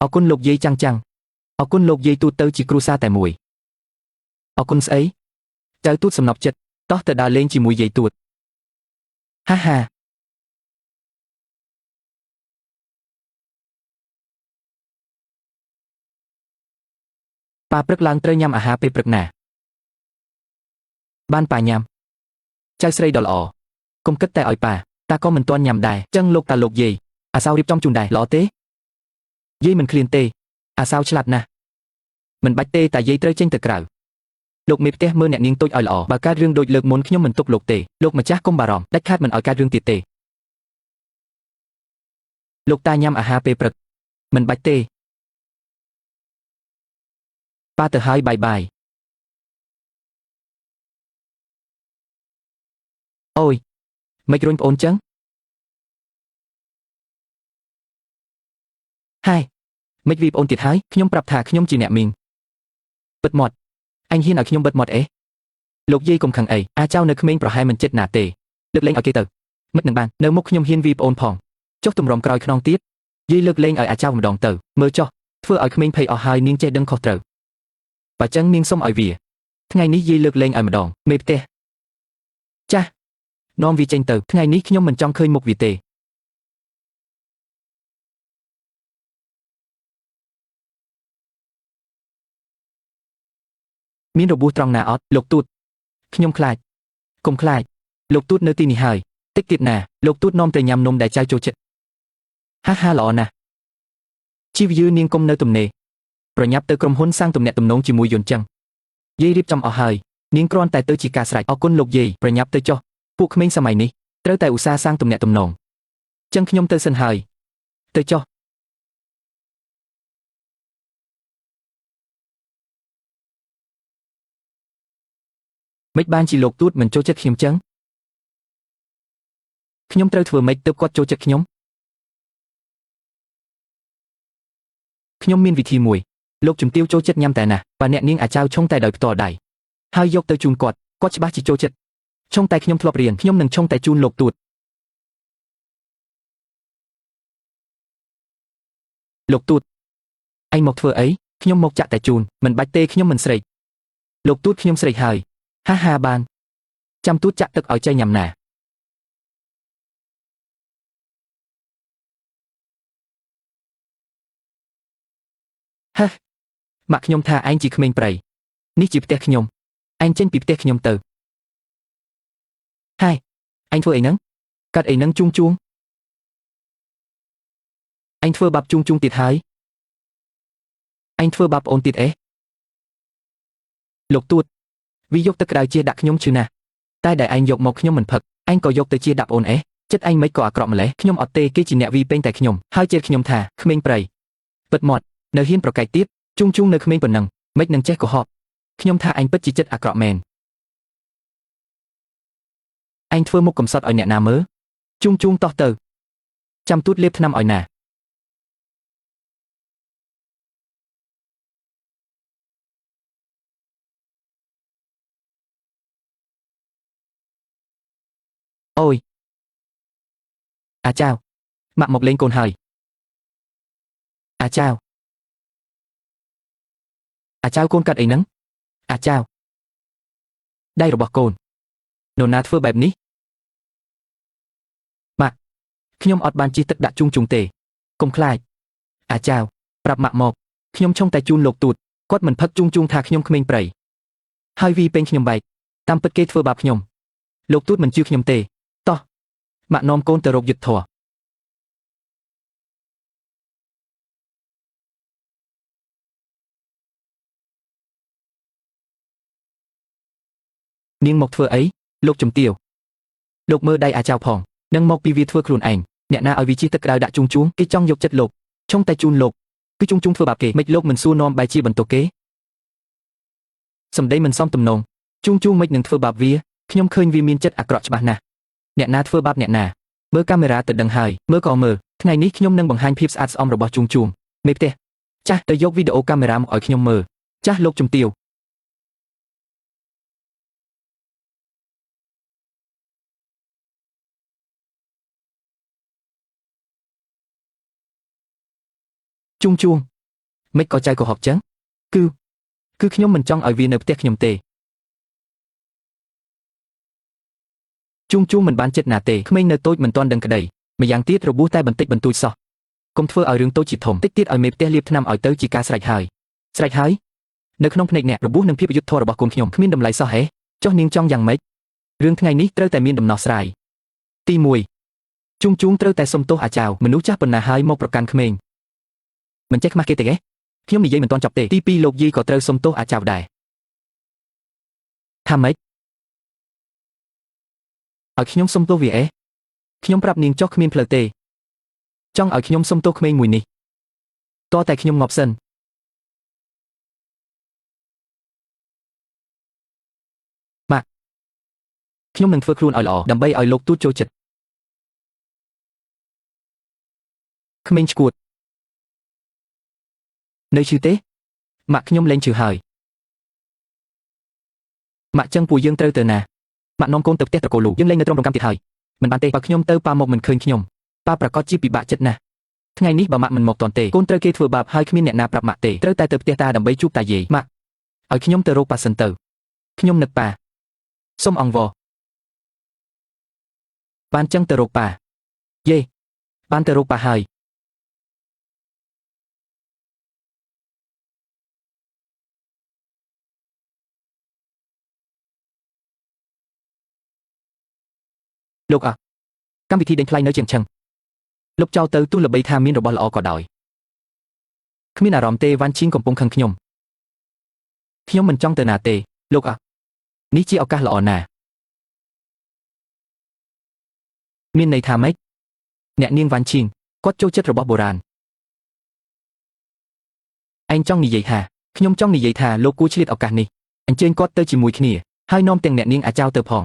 អរគុណលោកយាយចាំងអរគុណលោកយាយទូទៅជាគ្រួសារតែមួយអរគុណស្អីចៅទូតសំណប់ចិត្តតោះទៅដើរលេងជាមួយយាយទូតហាហាប៉ាព្រឹកឡើងត្រូវញ៉ាំអាហារពេលព្រឹកណាបានប៉ាញ៉ាំ ចៅស្រីដ៏ល្អកុំគិតតែឲ្យប៉ាតាក៏មិនទាន់ញ៉ាំដែរចឹងលោកតាលោកយាយអាសាវរៀបចំជូនដែរល្អទេយាយមិនឃ្លានទេអាសាវឆ្លាតណាស់មិនបាច់ទេតែយាយត្រូវចេញទៅក្រៅលោកមេផ្ទះមើលអ្នកនាងតូចឲ្យល្អបើកើតរឿងដូចលើកមុនខ្ញុំមិនទុកលោកទេលោកម្ចាស់កុំបារម្ភដាច់ខាតមិនឲ្យកើតរឿងទៀតទេលោកតាញ៉ាំអាហារពេលព្រឹកមិនបាច់ទេប៉ាទៅហើយបាយបាយអូយមិនរុញប្អូនចឹងហើយមិនវីប្អូនទៀតហើយខ្ញុំប្រាប់ថាខ្ញុំជាអ្នកមីងបិទមាត់អញហ៊ានឲ្យខ្ញុំបិទមាត់អេលោកយាយកុំខឹងអីអាចៅនៅក្មេងប្រហែលមិនចិត្តណាទេលើកលែងឲ្យគេទៅមិននឹងបាននៅមុខខ្ញុំហ៊ានវីប្អូនផងចុះទម្រាំក្រោយខ្នងទៀតយាយលើកលែងឲ្យអាចៅម្ដងទៅមើលចុះធ្វើឲ្យក្មេងភ័យអស់ហើយនាងចេះដឹងខុសត្រូវបើចឹងនាងសុំឲ្យវាថ្ងៃនេះយាយលើកលែងឲ្យម្ដងមេផ្ទះចាស់នាំវាចេញទៅថ្ងៃនេះខ្ញុំមិនចង់ឃើញមុខវាទេមានរបួសត្រង់ណាអត់លោកទូតខ្ញុំខ្លាចកុំខ្លាចលោកទូតនៅទីនេះហើយតិចទៀតណាលោកទូតនាំទៅញ៉ាំនំដែលចៅចូលចិត្តហាហាល្អណាស់ជីវយឺនាងកុំនៅទំនេរប្រញាប់ទៅក្រុមហ៊ុនសាងទំនាក់ទំនងជាមួយយន្តចឹងយាយរៀបចំអស់ហើយនាងគ្រាន់តែទៅជាការស្រេចអរគុណលោកយាយប្រញាប់ទៅចុះពួកក្មេងសម័យនេះត្រូវតែឧស្សាហ៍សាងទំនាក់ទំនងចឹងខ្ញុំទៅសិនហើយទៅចុះមិនបានជាលោកទូតមិនចូលចិត្តខ្ញុំចឹងខ្ញុំត្រូវធ្វើម៉េចទើបគាត់ចូលចិត្តខ្ញុំមានវិធីមួយលោកជំទាវចូលចិត្តញ៉ាំតែណាស់បើអ្នកនាងអាចៅឆុងតែដោយផ្ទាល់ដៃហើយយកទៅជូនគាត់ច្បាស់ជាចូលចិត្តឆុងតែខ្ញុំធ្លាប់រៀនខ្ញុំនឹងឆុងតែជូនលោកទូតលោកទូតអញមកធ្វើអីខ្ញុំមកចាក់តែជូនមិនបាច់ទេខ្ញុំមិនស្រេកលោកទូតខ្ញុំស្រេកហើយហាហាបានចាំទូតចាក់ទឹកឲ្យចៃញ៉ាំណាហេម៉ាក់ខ្ញុំថាឯងជាក្មេងព្រៃនេះជាផ្ទះខ្ញុំឯងចេញពីផ្ទះខ្ញុំទៅហើយឯងធ្វើអីហ្នឹងកាត់អីហ្នឹងជួងឯងធ្វើបាបជួងទៀតហើយឯងធ្វើបាបប្អូនទៀតអេលោកទូតវាយកទឹកក្តៅជាដាក់ខ្ញុំឈឺណាស់តែដែលឯងយកមកខ្ញុំមិនផឹកឯងក៏យកទៅជាដាក់ប្អូនអេចិត្តឯងមិនក៏អាក្រក់ម្លេះខ្ញុំអត់ទេគេជាអ្នកវីពេញតែខ្ញុំហើយជេរខ្ញុំថាក្មេងព្រៃពិតមាត់នៅហ៊ានប្រកែកទៀតជួងនៅក្មេងប៉ុណ្ណឹងមិននឹងចេះកុហកខ្ញុំថាឯងពិតជាចិត្តអាក្រក់មែនឯងធ្វើមុខកំសត់ឲ្យអ្នកណាមើលជួងតោះទៅចាំទូតលេបថ្នាំឲ្យណាអូយអាចៅម៉ាក់មកលេងកូនហើយអាចៅកូនកាត់អីហ្នឹងអាចៅដៃរបស់កូននរណាធ្វើបែបនេះម៉ាក់ខ្ញុំអត់បានជិះទឹកដាក់ជួងទេកុំខ្លាចអាចៅប្រាប់ម៉ាក់មកខ្ញុំឆុងតែជូនលោកទូតគាត់មិនផឹកជួងថាខ្ញុំក្មេងព្រៃហើយវីពេញខ្ញុំបែកតាមពិតគេធ្វើបាបខ្ញុំលោកទូតមិនជឿខ្ញុំទេតោះម៉ាក់នាំកូនទៅរកយុទ្ធធរនាងមកធ្វើអីលោកជំទាវលោកមើលដៃអាចៅផងនឹងមកពីវាធ្វើខ្លួនឯងអ្នកណាឲ្យវាជិះទឹកក្តៅដាក់ជួងគេចង់យកចិត្តលោកឆុងតែជូនលោកគឺជួងធ្វើបាបគេមិនលោកមិនសួរនាំបែជាបន្ទោសគេសម្ដីមិនសមទំនងជួងមិននឹងធ្វើបាបវាខ្ញុំឃើញវាមានចិត្តអាក្រក់ច្បាស់ណាស់អ្នកណាធ្វើបាបអ្នកណាមើលកាមេរ៉ាទៅដឹងហើយមើលក៏មើលថ្ងៃនេះខ្ញុំនឹងបង្ហាញភាពស្អាតស្អំរបស់ជួងមេផ្ទះចាស់ទៅយកវីដេអូកាមេរ៉ាមកឲ្យខ្ញុំមើលចាស់លោកជំទាវជួងមិនក៏ចៅកុហកចឹងគឺខ្ញុំមិនចង់ឲ្យវានៅផ្ទះខ្ញុំទេជួងមិនបានចិត្តណាទេក្មេងនៅតូចមិនទាន់ដឹងក្តីម្យ៉ាងទៀតរបួសតែបន្តិចបន្តួចសោះកុំធ្វើឲ្យរឿងតូចជាធំតិចទៀតឲ្យមេផ្ទះលាបថ្នាំឲ្យទៅជាការស្រេចហើយនៅក្នុងភ្នែកអ្នករបួសនិងភាពយុត្តិធម៌របស់កូនខ្ញុំគ្មានតម្លៃសោះហេចុះនាងចង់យ៉ាងម៉េច រឿងថ្ងៃនេះត្រូវតែមានដំណោះស្រាយទី1ជួងត្រូវតែសុំទោសអាចៅមនុស្សចាស់ប៉ុណ្ណាហើយមកប្រកាន់ក្មេងមិនចេះខ្មាស់គេទេខ្ញុំនិយាយមិនទាន់ចប់ទេទី2លោកយាយក៏ត្រូវសុំទោសអាចៅដែរថាម៉េចឲ្យខ្ញុំសុំទោសវាខ្ញុំប្រាប់នាងចុះគ្មានផ្លូវទេចង់ឲ្យខ្ញុំសុំទោសក្មេងមួយនេះតតែខ្ញុំងាប់សិនម៉ាក់ខ្ញុំនឹងធ្វើខ្លួនឲ្យល្អដើម្បីឲ្យលោកទូតចូលចិត្តក្មេងឈួតនៅឈឺទេម៉ាក់ខ្ញុំលែងឈឺហើយម៉ាក់ចឹងពួកយើងត្រូវទៅណាម៉ាក់នាំកូនទៅផ្ទះត្រកូលលូយើងលែងនៅត្រង់រំកម្មទៀតហើយមិនបានទេបើខ្ញុំទៅប៉ាមកមិនឃើញខ្ញុំប៉ាប្រកាសជាពិបាកចិត្តណាស់ថ្ងៃនេះបើម៉ាក់មិនមកទាន់ទេកូនត្រូវគេធ្វើបាបហើយគ្មានអ្នកណាប្រាប់ម៉ាក់ទេត្រូវតែទៅផ្ទះតាដើម្បីជួបតាយាយម៉ាក់ឲ្យខ្ញុំទៅរកប៉ាសិនទៅខ្ញុំនឹកប៉ាសូមអង្វរបានចឹងទៅរកប៉ាយេបានទៅរកប៉ាហើយលោកកម្មវិធីដេញថ្លៃនៅជាងឆឹងលោកចោលទៅទោះល្បីថាមានរបស់ល្អក៏ដោយគ្មានអារម្មណ៍ទេវ៉ាន់ឈីងកំពុងខឹងខ្ញុំមិនចង់ទៅណាទេលោកនេះជាឱកាសល្អណាស់មានន័យថាម៉េចអ្នកនាងវ៉ាន់ឈីងគាត់ចូលចិត្តរបស់បុរាណឯងចង់និយាយថាខ្ញុំចង់និយាយថាលោកគួរឆ្លៀតឱកាសនេះអញ្ជើញគាត់ទៅជាមួយគ្នាហើយនាំទាំងអ្នកនាងអាចៅទៅផង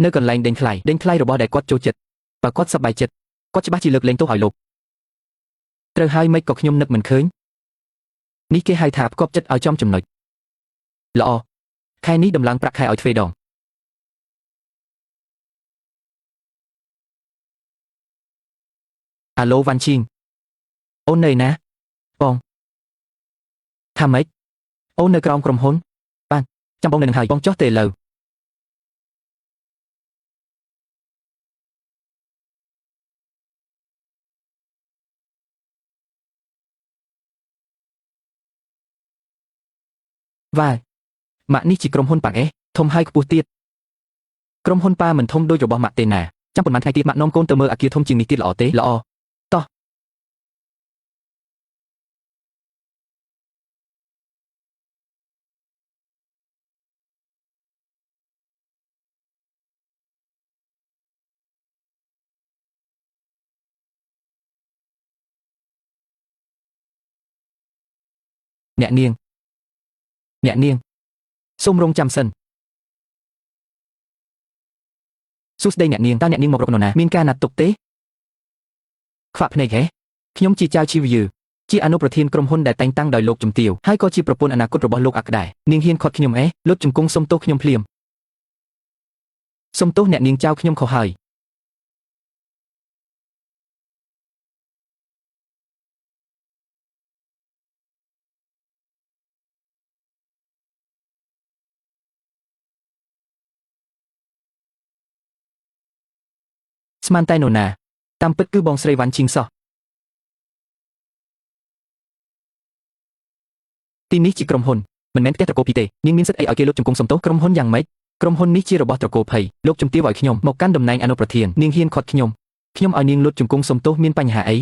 នៅកន្លែងដេញថ្លៃរបស់ដែលគាត់ចូលចិត្តបើគាត់សប្បាយចិត្តគាត់ច្បាស់ជាលើកលែងទោសឲ្យលោកត្រូវហើយមិនក៏ខ្ញុំនឹកមិនឃើញនេះគេហៅថាផ្គប់ចិត្តឲ្យចំចំណុចល្អខែនេះដំឡើងប្រាក់ខែឲ្យទ្វេដងអាឡូវ៉ាន់ឈីងអូននៅណាបងថាម៉េចអូននៅក្រោមក្រុមហ៊ុនបានចាំបងនៅនឹងហើយបងចុះទៅលើវ៉ាម៉ាក់នេះជាក្រុមហ៊ុនប៉ាធំហើយខ្ពស់ទៀតក្រុមហ៊ុនប៉ាមិនធំដូចរបស់ម៉ាក់ទេណាចាំប៉ុន្មានថ្ងៃទៀតម៉ាក់នាំកូនទៅមើលអគារធំជាងនេះទៀតល្អទេល្អតោះអ្នកនាងសូមរងចាំសិនសួស្ដីអ្នកនាងតើអ្នកនាងមករកនរណាមានការណាត់ទុកទេខ្វាក់ភ្នែកខ្ញុំជាចៅជីវយឺជាអនុប្រធានក្រុមហ៊ុនដែលតែងតាំងដោយលោកជំទាវហើយក៏ជាប្រពន្ធអនាគតរបស់លោកអាក់ដែរនាងហ៊ានខាត់ខ្ញុំលុតជង្គង់សុំទោសខ្ញុំភ្លាមសុំទោសអ្នកនាងចៅខ្ញុំខុសហើយស្មានតែនរណាតាមពិតគឺបងស្រីវ៉ាន់ឈីងសោះទីនេះជាក្រុមហ៊ុនមិនមែនផ្ទះត្រកូលពីរទេនាងមានសិទ្ធិអីឲ្យគេលុតជង្គង់សុំទោសក្រុមហ៊ុនយ៉ាងម៉េចក្រុមហ៊ុននេះជារបស់ត្រកូលភ័យលោកជំទាវឲ្យខ្ញុំមកកាន់តំណែងអនុប្រធាននាងហ៊ានខាត់ខ្ញុំឲ្យនាងលុតជង្គង់សុំទោសមានបញ្ហាអី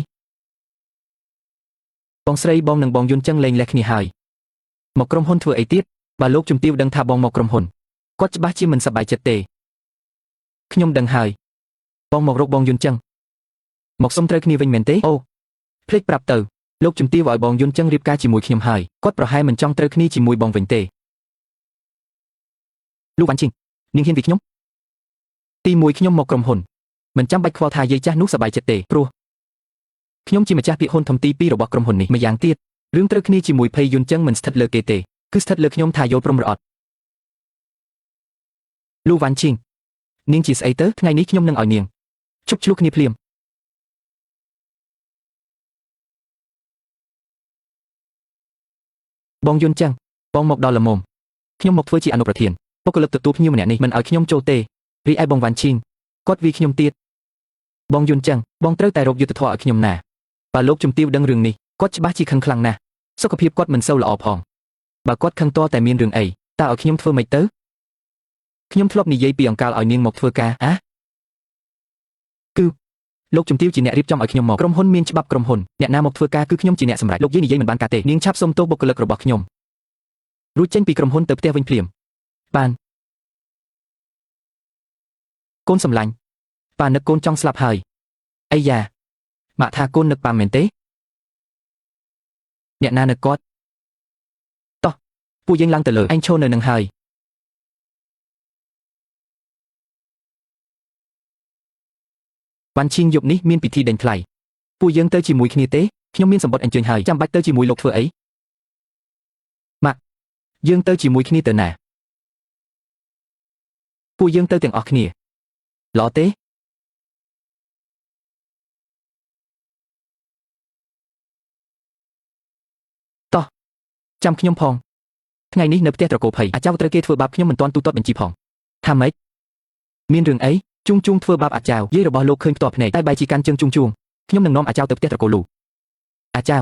បងស្រីបងនិងបងយុនចឹងលែងលះគ្នាហើយមកក្រុមហ៊ុនធ្វើអីទៀតបើលោកជំទាវដឹងថាបងមកក្រុមហ៊ុនគាត់ច្បាស់ជាមិនសប្បាយចិត្តទេខ្ញុំដឹងហើយបងមករកបងយុនចឹងមកសុំត្រូវគ្នាវិញមែនទេអូភ្លេចប្រាប់ទៅលោកជំទាវឲ្យបងយុនចឹងរៀបការជាមួយខ្ញុំហើយគាត់ប្រហែលមិនចង់ត្រូវគ្នាជាមួយបងវិញទេលោកវ៉ាន់ឈីងនាងហ៊ានពីខ្ញុំទី1ខ្ញុំមកក្រុមហ៊ុនមិនចាំបាច់ខ្វល់ថាយាយចាស់នោះសប្បាយចិត្តទេព្រោះខ្ញុំជាម្ចាស់ភាគហ៊ុនធំទី2របស់ក្រុមហ៊ុននេះម្យ៉ាងទៀតរឿងត្រូវគ្នាជាមួយភ័យយុនចឹងមិនស្ថិតលើគេទេគឺស្ថិតលើខ្ញុំថាយល់ព្រមឬអត់លោកវ៉ាន់ឈីងនាងជាស្អីទៅថ្ងៃនេះខ្ញុំនឹងឲ្យនាងជប់ឆ្លោះគ្នាភ្លាមបងយុនចឹងបងមកដល់ល្មមខ្ញុំមកធ្វើជាអនុប្រធានបុគ្គលិកទទួលភ្ញៀវម្នាក់នេះមិនឲ្យខ្ញុំចូលទេរីឯបងវ៉ាន់ឈីងគាត់វាខ្ញុំទៀតបងយុនចឹងបងត្រូវតែរកយុទ្ធធម៌ឲ្យខ្ញុំណាបើលោកជំទាវដឹងរឿងនេះគាត់ច្បាស់ជាខឹងខ្លាំងណាស់សុខភាពគាត់មិនសូវល្អផងបើគាត់ខឹងតតែមានរឿងអីតើឲ្យខ្ញុំធ្វើម៉េចទៅ ខ្ញុំធ្លាប់និយាយពីអង្កលឲ្យនាងមកធ្វើការគឺលោកជំទាវជាអ្នករៀបចំឲ្យខ្ញុំមកក្រុមហ៊ុនមានច្បាប់ក្រុមហ៊ុនអ្នកណាមកធ្វើការគឺខ្ញុំជាអ្នកសម្រេចលោកយាយនិយាយមិនបានការទេនាងឆាប់សុំទោសបុគ្គលិករបស់ខ្ញុំរួចចេញពីក្រុមហ៊ុនទៅផ្ទះវិញភ្លាមបានកូនសម្លាញ់ប៉ានឹកកូនចង់ស្លាប់ហើយអាយ៉ាម៉ាក់ថាកូននឹកប៉ាមែនទេអ្នកណានឹកគាត់តោះពួកយើងឡើងទៅលើឯងឈរនៅនឹងហើយវ៉ាន់ឈីងយប់នេះមានពិធីដេញថ្លៃពួកយើងទៅជាមួយគ្នាទេខ្ញុំមានសម្បត្តិអញ្ជើញហើយចាំបាច់ទៅជាមួយលោកធ្វើអីម៉ាក់យើងទៅជាមួយគ្នាទៅណាពួកយើងទៅទាំងអស់គ្នាល្អទេតោះចាំខ្ញុំផងថ្ងៃនេះនៅផ្ទះត្រកូលភ័យអាចៅត្រូវគេធ្វើបាបខ្ញុំមិនទាន់ទូទាត់បញ្ជីផងថាម៉េចមានរឿងអីជួងធ្វើបាបអាចៅយាយរបស់លោកឃើញផ្ទាល់ភ្នែកតែបែរជាកាន់ជើងជួងខ្ញុំនឹងនាំអាចៅទៅផ្ទះត្រកូលលូអាចៅ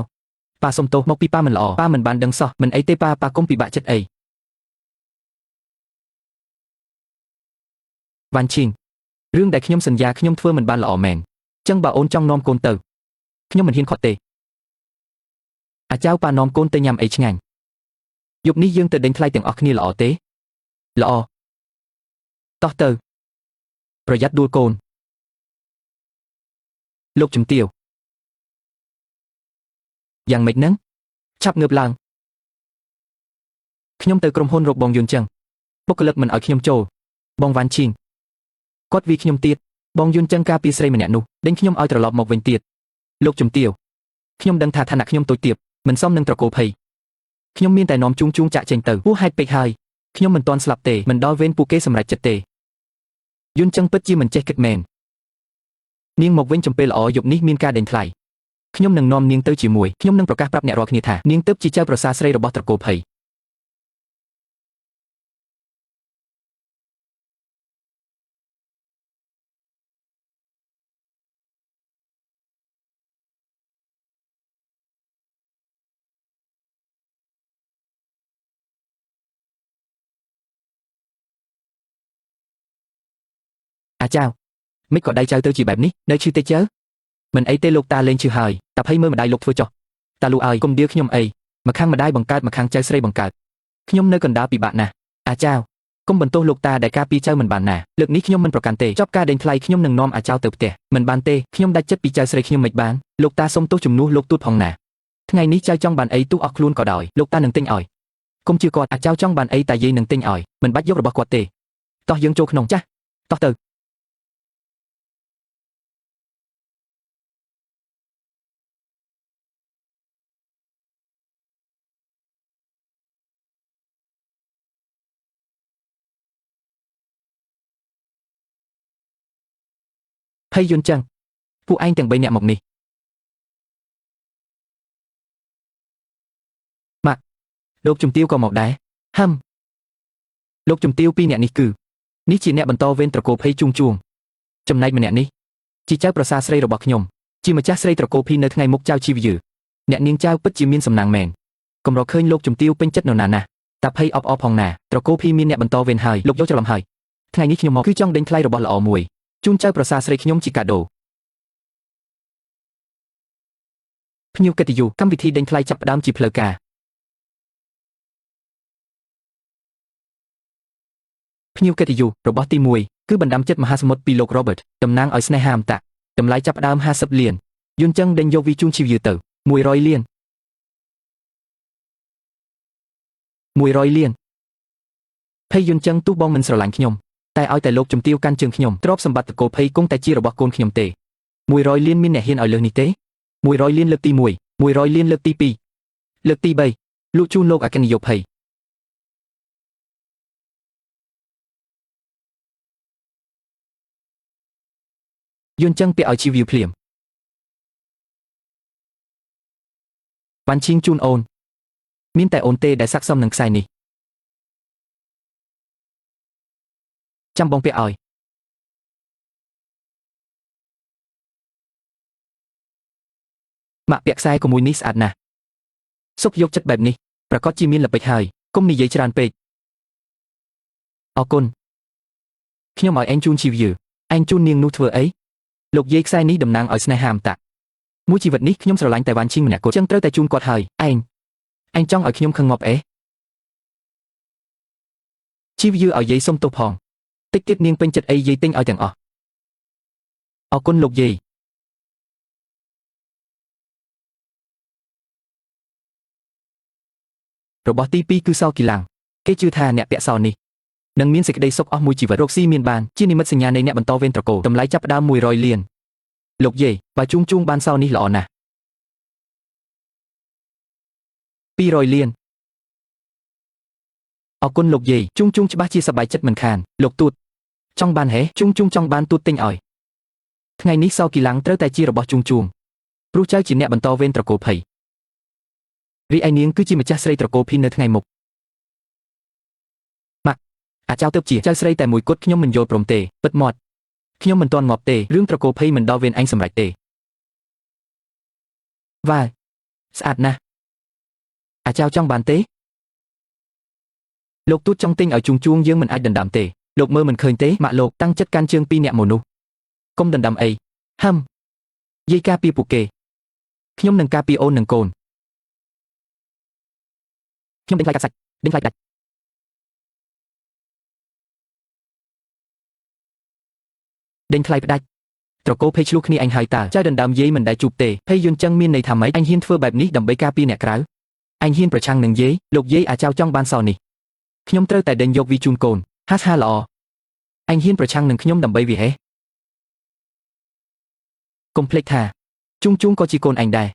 ប៉ាសុំទោសមកពីប៉ាមិនល្អប៉ាមិនបានដឹងសោះមិនអីទេប៉ាកុំពិបាកចិត្តអីវ៉ាន់ឈីងរឿងដែលខ្ញុំសន្យាខ្ញុំធ្វើមិនបានល្អមែនចឹងបើអូនចង់នាំកូនទៅខ្ញុំមិនហ៊ានខត់ទេអាចៅប៉ានាំកូនទៅញ៉ាំអីឆ្ងាញ់យប់នេះយើងទៅដេញថ្លៃទាំងអស់គ្នាល្អទេល្អតោះទៅប្រយ័ត្នដួលកូនលោកជំទាវយ៉ាងម៉េចហ្នឹងឆាប់ងើបឡើងខ្ញុំទៅក្រុមហ៊ុនរកបងយុនចឹងបុគ្គលិកមិនឲ្យខ្ញុំចូលបងវ៉ាន់ឈីងគាត់វាខ្ញុំទៀតបងយុនចឹងការពារស្រីម្នាក់នោះដេញខ្ញុំឲ្យត្រឡប់មកវិញទៀតលោកជំទាវខ្ញុំដឹងថាឋានៈខ្ញុំតូចទាបមិនសមនឹងត្រកូលភ័យខ្ញុំមានតែនាំជួងចាក់ចេញទៅហួសហេតុពេកហើយខ្ញុំមិនទាន់ស្លាប់ទេមិនដល់វេនពួកគេសម្រេចចិត្តទេយន្តចឹងពិតជាមិនចេះគិតមែននាងមកវិញចំពេលល្អយប់នេះមានការដេញថ្លៃខ្ញុំនឹងនាំនាងទៅជាមួយខ្ញុំនឹងប្រកាសប្រាប់អ្នករាល់គ្នាថានាងទើបជាចៅប្រសារស្រីរបស់ត្រកូលភ័យអាចៅមិនក៏ដៃចៅទៅជាបែបនេះនៅឈឺទេចៅមិនអីទេលោកតាលេងឈឺហើយតាភ័យមើលម្ដាយលោកធ្វើចុះតាលូអើយកុំដៀលខ្ញុំអីម្ខាងម្ដាយបង្កើតម្ខាងចៅស្រីបង្កើតខ្ញុំនៅកណ្ដាលពិបាកណាស់អាចៅកុំបន្ទោសលោកតាដែលការពីចៅមិនបានណាលើកនេះខ្ញុំមិនប្រកាន់ទេចប់ការដេញថ្លៃខ្ញុំនឹងនាំអាចៅទៅផ្ទះមិនបានទេខ្ញុំដាច់ចិត្តពីចៅស្រីខ្ញុំមិនបានលោកតាសុំទោសជំនួសលោកទូតផងណាថ្ងៃនេះចៅចង់បានអីទោះអស់ខ្លួនក៏ដោយលោកតានឹងទិញឲ្យកុំជឿគាត់អាចៅចង់បានអីតាយាយនឹងទិញឲ្យមិនបាច់យករបស់គាត់ទេតោះយើងចូលក្នុងចាស់តោះទៅភ័យយន្តចឹងពួកឯងទាំង3នាក់មកនេះម៉ាក់លោកជំទាវក៏មកដែរលោកជំទាវ2នាក់នេះគឺនេះជាអ្នកបន្តវេនត្រកូលភ័យជួងចំណែកម្នាក់នេះជាចៅប្រសារស្រីរបស់ខ្ញុំជាម្ចាស់ស្រីត្រកូលភីនៅថ្ងៃមុខចៅជីវយឺអ្នកនាងចៅពិតជាមានសំណាងមែនកម្រឃើញលោកជំទាវពេញចិត្តនរណាណាតាភ័យអបផងណាត្រកូលភីមានអ្នកបន្តវេនហើយលោកយកច្រឡំហើយថ្ងៃនេះខ្ញុំមកគឺចង់ដេញថ្លៃរបស់ល្អមួយជូនចៅប្រសារស្រីខ្ញុំជាកាដូភ្ញៀវកិត្តិយសកម្មវិធីដេញថ្លៃចាប់ផ្ដើមជាផ្លូវការភ្ញៀវកិត្តិយសរបស់ទី1គឺបណ្ដាំចិត្តមហាសមុទ្រពីលោក Robert តំណាងឲ្យស្នេហាអមតៈតម្លៃចាប់ផ្ដើម50លានយន្តចឹងដេញយកវាជូនជីវយឺទៅ100លានភ័យយន្តចឹងទោះបងមិនស្រឡាញ់ខ្ញុំតែឲ្យតែលោកជំទាវកាន់ជើងខ្ញុំទ្រព្យសម្បត្តិតកូលភ័យគង់តែជារបស់កូនខ្ញុំទេ100លានមានអ្នកហ៊ានឲ្យលើសនេះទេ100លានលើកទី1 100លានលើកទី2លើកទី3លក់ជូនលោកអគ្គនាយកភ័យយន្តចឹងពាក់ឲ្យជីវយឺភ្លាមវ៉ាន់ឈីងជូនអូនមានតែអូនទេដែលស័ក្តិសមនឹងខ្សែនេះចាំបងពាក់ឲ្យម៉ាក់ពាក់ខ្សែក៏មួយនេះស្អាតណាស់សុខយកចិត្តបែបនេះប្រកាសជាមានល្បិចហើយកុំនិយាយច្រើនពេកអរគុណ ខ្ញុំឲ្យឯងជូនជីវយឺឯងជូននាងនោះធ្វើអីលោកយាយខ្សែនេះតំណាងឲ្យស្នេហាអមតៈមួយជីវិតនេះខ្ញុំស្រឡាញ់តែវ៉ាន់ឈីងម្នាក់គត់ចឹងត្រូវតែជូនគាត់ហើយឯងចង់ឲ្យខ្ញុំខឹងងាប់អេជីវយឺឲ្យយាយសុំទោសផងតិចទៀតនាងពេញចិត្តអីយាយទិញឲ្យទាំងអស់អរគុណលោកយាយរបស់ទី2គឺសោគីឡាំងគេជឿថាអ្នកពាក់សោនេះនឹងមានសេចក្តីសុខអស់មួយជីវិតរកស៊ីមានបានជានិមិត្តសញ្ញានៃអ្នកបន្តវេនត្រកូលតម្លៃចាប់ផ្ដើម100លានលោកយាយបើជួងបានសោនេះល្អណាស់200លានអរគុណលោកយាយជួងច្បាស់ជាសប្បាយចិត្តមិនខានលោកទូតចង់បានហេជួងចង់បានទូតទិញឲ្យថ្ងៃនេះសោគីឡាំងត្រូវតែជារបស់ជួងព្រោះចៅជាអ្នកបន្តវេនត្រកូលភ័យរីឯនាងគឺជាម្ចាស់ស្រីត្រកូលភីនៅថ្ងៃមុខម៉ាក់អាចៅទៅជាចៅស្រីតែមួយគត់ខ្ញុំមិនយល់ព្រមទេពិតមាត់ខ្ញុំមិនទាន់ងាប់ទេរឿងត្រកូលភ័យមិនដល់វេនអញសម្រេចទេវ៉ាស្អាតណាស់អាចៅចង់បានទេលោកទូតចង់ទិញឲ្យជួងយើងមិនអាចដណ្ដើមទេលោកមើលមិនឃើញទេម៉ាក់លោកតាំងចិត្តកាន់ជើងពីរអ្នកមនុស្សកុំដណ្ដើមអីហឹមយាយការពារពួកគេខ្ញុំនឹងការពារអូននិងកូនខ្ញុំដេញថ្លៃកាត់សាច់ដេញថ្លៃដាច់ដេញថ្លៃផ្ដាច់ត្រកូលភ័យឆ្លោះគ្នាអញហើយតើចៅដណ្ដើមយាយមិនដែលជួបទេភ័យយន្តចឹងមានន័យថាម៉េចអញហ៊ានធ្វើបែបនេះដើម្បីការពារអ្នកក្រៅអញហ៊ានប្រឆាំងនឹងយាយលោកយាយអាចៅចង់បានសោនេះខ្ញុំត្រូវតែដេញយកវាជូនកូនហាល្អអញហ៊ានប្រឆាំងនឹងខ្ញុំដើម្បីវាហេកុំភ្លេចថាជួងក៏ជាកូនអញដែរ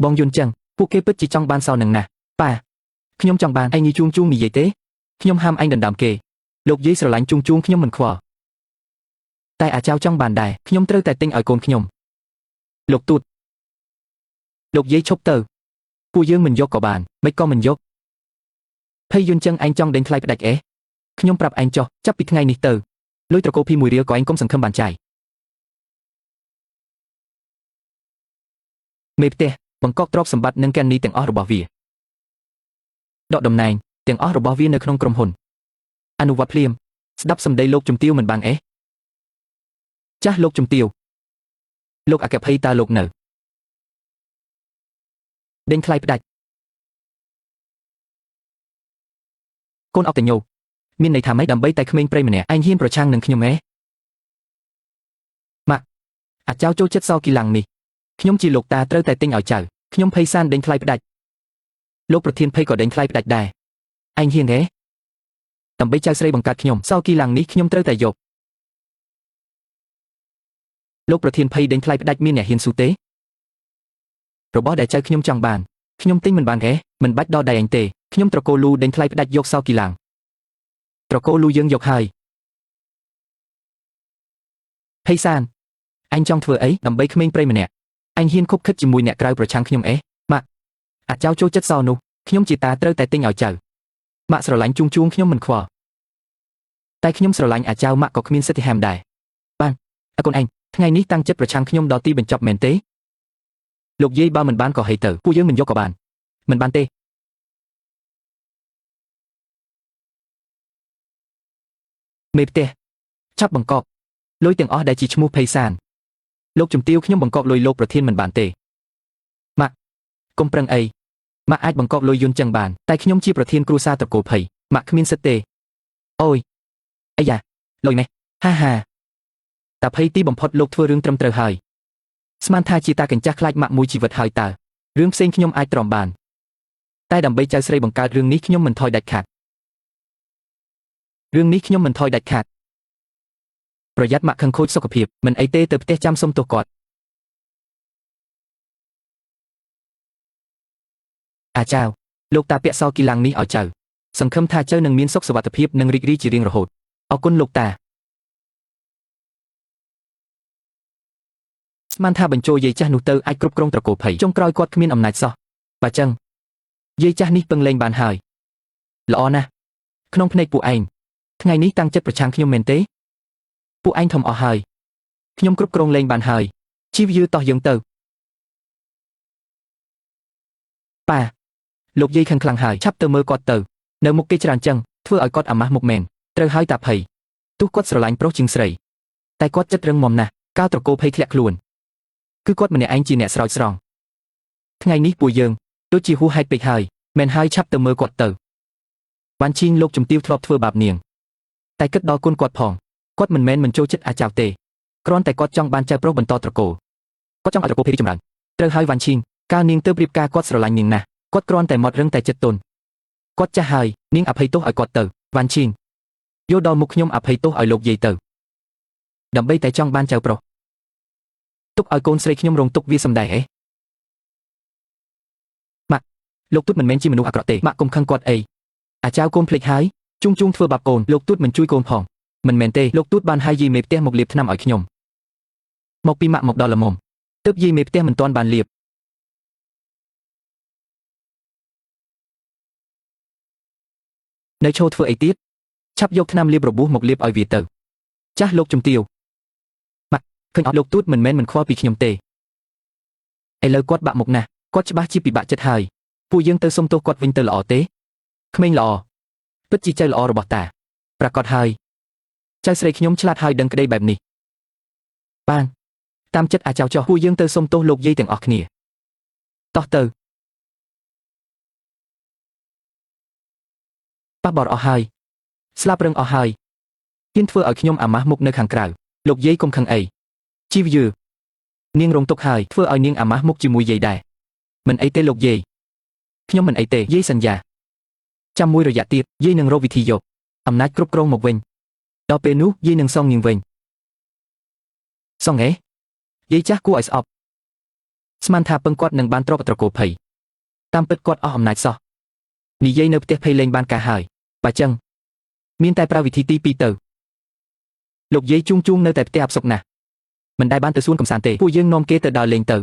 បងយន្តចឹងពួកគេពិតជាចង់បានសោនឹងណាស់ប៉ាខ្ញុំចង់បានឯងនិយាយជួងនិយាយទេខ្ញុំហាមអញដណ្ដើមគេលោកយាយស្រឡាញ់ជួងខ្ញុំមិនខ្វល់តែអាចៅចង់បានដែរខ្ញុំត្រូវតែទិញឲ្យកូនខ្ញុំលោកទូតលោកយាយឈប់ទៅពួកយើងមិនយកក៏បានមិនក៏មិនយកភ័យយន្តចឹងឯងចង់ដេញថ្លៃផ្ដាច់អេខ្ញុំប្រាប់ឯងចុះចាប់ពីថ្ងៃនេះទៅលុយត្រកូលភី1រៀលក៏ឯងកុំសង្ឃឹមបានចាយមេផ្ទះបង្កកទ្រព្យសម្បត្តិនិងកេរនីទាំងអស់របស់វាដកតំណែងទាំងអស់របស់វានៅក្នុងក្រុមហ៊ុនអនុវត្តភ្លាមស្ដាប់សម្ដីលោកជំទាវមិនបានអេចាស់លោកជំទាវលោកអគ្គភ័យតើលោកនៅដេញថ្លៃផ្ដាច់កូនអកតញ្ញូមានន័យថាម៉េចដើម្បីតែក្មេងប្រិយម្នាក់ឯងហ៊ានប្រឆាំងនឹងខ្ញុំហេម៉ាក់អាចៅចូលចិត្តសោគីឡាំងនេះខ្ញុំជាលោកតាត្រូវតែទិញឲ្យចៅខ្ញុំភ័យសានដេញថ្លៃផ្ដាច់លោកប្រធានភ័យក៏ដេញថ្លៃផ្ដាច់ដែរឯងហ៊ានទេដើម្បីចៅស្រីបង្កើតខ្ញុំសោគីឡាំងនេះខ្ញុំត្រូវតែយកលោកប្រធានភ័យដេញថ្លៃផ្ដាច់មានអ្នកហ៊ានស៊ូទេរបស់ដែលចៅខ្ញុំចង់បានខ្ញុំទិញមិនបានទេមិនបាច់ដល់ដៃអញទេខ្ញុំត្រកូលលូដេញថ្លៃផ្ដាច់យកសោគីឡាំងត្រកូលលូយើងយកហើយភ័យសានអញចង់ធ្វើអីដើម្បីក្មេងប្រិយម្នាក់អញហ៊ានខົບខិតជាមួយអ្នកក្រៅប្រឆាំងខ្ញុំអេម៉ាក់អាចៅចូលចិត្តសោនោះខ្ញុំជាតាត្រូវតែទិញឲ្យចៅម៉ាក់ស្រឡាញ់ជួងខ្ញុំមិនខ្វល់តែខ្ញុំស្រឡាញ់អាចៅម៉ាក់ក៏គ្មានសិទ្ធិហាមដែរបានអើកូនឯងថ្ងៃនេះតាំងចិត្តប្រឆាំងខ្ញុំដល់ទីបញ្ចប់មែនទេលោកយាយបើមិនបានក៏ហីទៅពួកយើងមិនយកក៏បានមិនបានទេមេផ្ទះឆាប់បង្កប់លុយទាំងអស់ដែលជាឈ្មោះភ័យសានលោកជំទាវខ្ញុំបង្កប់លុយលោកប្រធានមិនបានទេម៉ាក់កុំប្រឹងអីម៉ាក់អាចបង្កប់លុយយន្តចឹងបានតែខ្ញុំជាប្រធានគ្រួសារត្រកូលភ័យម៉ាក់គ្មានសិទ្ធិទេអូយអាយ៉ាលុយនេះហាតាភ័យទីបំផុតលោកធ្វើរឿងត្រឹមត្រូវហើយស្មានថាជាតាកញ្ចាស់ខ្លាចម៉ាក់មួយជីវិតហើយតើរឿងផ្សេងខ្ញុំអាចទ្រាំបានតែដើម្បីចៅស្រីបង្កើតរឿងនេះខ្ញុំមិនថយដាច់ខាតរឿងនេះខ្ញុំមិនថយដាច់ខាតប្រយ័ត្នម៉ាក់ខឹងខូចសុខភាពមិនអីទេទៅផ្ទះចាំសុំទោសគាត់អាចៅលោកតាពាក់សោគីឡាំងនេះឲ្យចៅសង្ឃឹមថាចៅនឹងមានសុខសុវត្ថិភាពនិងរីករាយជារៀងរហូតអរគុណលោកតាស្មានថាបញ្ចូលយាយចាស់នោះទៅអាចគ្រប់គ្រងត្រកូលភ័យចុងក្រោយគាត់គ្មានអំណាចសោះបើចឹងយាយចាស់នេះពឹងលែងបានហើយល្អណាស់ក្នុងភ្នែកពួកឯងថ្ងៃនេះតាំងចិត្តប្រឆាំងខ្ញុំមែនទេពួកឯងធំអស់ហើយខ្ញុំគ្រប់គ្រងលែងបានហើយជីវយឺតោះយើងទៅប៉ាលោកយាយខឹងខ្លាំងហើយឆាប់ទៅមើលគាត់ទៅនៅមុខគេច្រើនចឹងធ្វើឲ្យគាត់អាម៉ាស់មុខមែនត្រូវហើយតាភ័យ ទោះគាត់ស្រឡាញ់ប្រុសជាងស្រីតែគាត់ចិត្តរឹងមាំណាស់កាលត្រកូលភ័យធ្លាក់ខ្លួនគឺគាត់ម្នាក់ឯងជាអ្នកស្រោចស្រង់ថ្ងៃនេះពួកយើងដូចជាហួសហេតុពេកហើយមិនហើយឆាប់ទៅមើលគាត់ទៅវ៉ាន់ឈីងលោកជំទាវធ្លាប់ធ្វើបាបនាងតែគិតដល់គុណគាត់ផងគាត់មិនមែនមិនចូលចិត្តអាចៅទេគ្រាន់តែគាត់ចង់បានចៅប្រុសបន្តត្រកូលគាត់ចង់ឲ្យត្រកូលភ័យរីកចម្រើនត្រូវហើយវ៉ាន់ឈីងកាលនាងទៅរៀបការគាត់ស្រឡាញ់នាងណាស់គាត់គ្រាន់តែមករឹងតែចិត្តទន់គាត់ចាស់ហើយនាងអភ័យទោសឲ្យគាត់ទៅវ៉ាន់ឈីងយកដល់មុខខ្ញុំអភ័យទោសឲ្យលោកយាយទៅដើម្បីតែចង់បានចៅប្រុសទុកឲ្យកូនស្រីខ្ញុំរងទុកវាសំដែងហ៎ម៉ាក់លោកទូតមិនមែនជាមនុស្សអាក្រក់ទេម៉ាក់កុំខឹងគាត់អីអាចៅកូនភ្លេចហើយជួងធ្វើបាបកូនលោកទូតមិនជួយកូនផងមិនមែនទេលោកទូតបានឲ្យយាយមេផ្ទះមកលាបថ្នាំឲ្យខ្ញុំមកពីម៉ាក់មកដល់ល្មមទើបយាយមេផ្ទះមិនទាន់បានលាបនៅឈរធ្វើអីទៀតឆាប់យកថ្នាំលាបរបួសមកលាបឲ្យវាទៅចាស់លោកជំទាវម៉ាក់ឃើញអត់លោកទូតមិនមែនមិនខ្វល់ពីខ្ញុំទេឥឡូវគាត់បាក់មុខណាស់គាត់ច្បាស់ជាពិបាកចិត្តហើយពួកយើងទៅសុំទោសគាត់វិញទៅល្អទេក្មេងល្អពិតជាចៅល្អរបស់តាប្រកាសហើយចៅស្រីខ្ញុំឆ្លាតហើយដឹងក្តីបែបនេះបានតាមចិត្តអាចៅចោះពួកយើងទៅសុំទោសលោកយាយទាំងអស់គ្នាតោះទៅប៉ះបរអស់ហើយស្លាប់រឹងអស់ហើយហ៊ានធ្វើឲ្យខ្ញុំអាម៉ាស់មុខនៅខាងក្រៅលោកយាយកុំខឹងអីជីវយឺនាងរងទុក្ខហើយធ្វើឲ្យនាងអាម៉ាស់មុខជាមួយយាយដែរមិនអីទេលោកយាយខ្ញុំមិនអីទេយាយសន្យាចាំមួយរយៈទៀតយាយនឹងរកវិធីយកអំណាចគ្រប់គ្រងមកវិញដល់ពេលនោះយាយនឹងសងនាងវិញសងយាយចាស់គួរឲ្យស្អប់ស្មានថាពឹងគាត់នឹងបានទ្រព្យត្រកូលភ័យតាមពិតគាត់អស់អំណាចសោះនិយាយនៅផ្ទះភ័យលេងបានការហើយបើចឹងមានតែប្រើវិធីទី2ទៅលោកយាយជួងនៅតែផ្ទះអផ្សុកណាស់មិនដែលបានទៅសួនកំសាន្តទេពួកយើងនាំគេទៅដើរលេងទៅ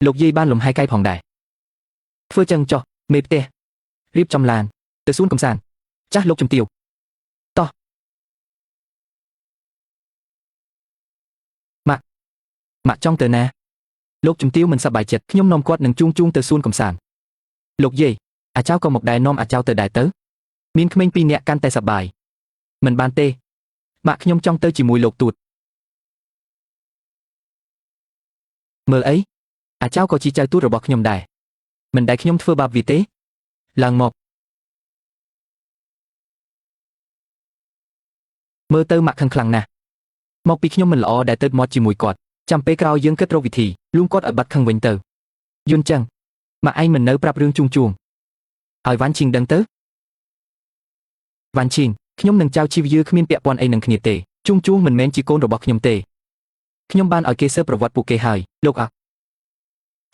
លោកយាយបានលំហែកាយផងដែរធ្វើចឹងចុះមេផ្ទះរៀបចំឡានទៅសួនកំសាន្តចាស់លោកជំទាវតោះម៉ាក់ចង់ទៅណាលោកជំទាវមិនសប្បាយចិត្តខ្ញុំនាំគាត់នឹងជួងទៅសួនកំសាន្តលោកយាយអាចៅក៏មកដែរនាំអាចៅទៅដែរទៅមានក្មេង2នាក់កាន់តែសប្បាយមិនបានទេម៉ាក់ខ្ញុំចង់ទៅជាមួយលោកទូតមើលអីអាចៅក៏ជាចៅទូតរបស់ខ្ញុំដែរមិនដែលខ្ញុំធ្វើបាបវាទេឡើងមកមើលទៅម៉ាក់ខឹងខ្លាំងណាស់មកពីខ្ញុំមិនល្អដែលទៅមកជាមួយគាត់ចាំពេលក្រោយយើងគិតរកវិធីលួងគាត់ឲ្យបាត់ខឹងវិញទៅយន់ចឹងម៉ាក់ឯងមិននៅប្រាប់រឿងជួងឲ្យវ៉ាន់ឈីងដឹងទៅវ៉ាន់ឈីងខ្ញុំនឹងចៅជីវយឺគ្មានពាក់ព័ន្ធអីនឹងគ្នាទេជួងមិនមែនជាកូនរបស់ខ្ញុំទេខ្ញុំបានឲ្យគេស៊ើបប្រវត្តិពួកគេហើយលោក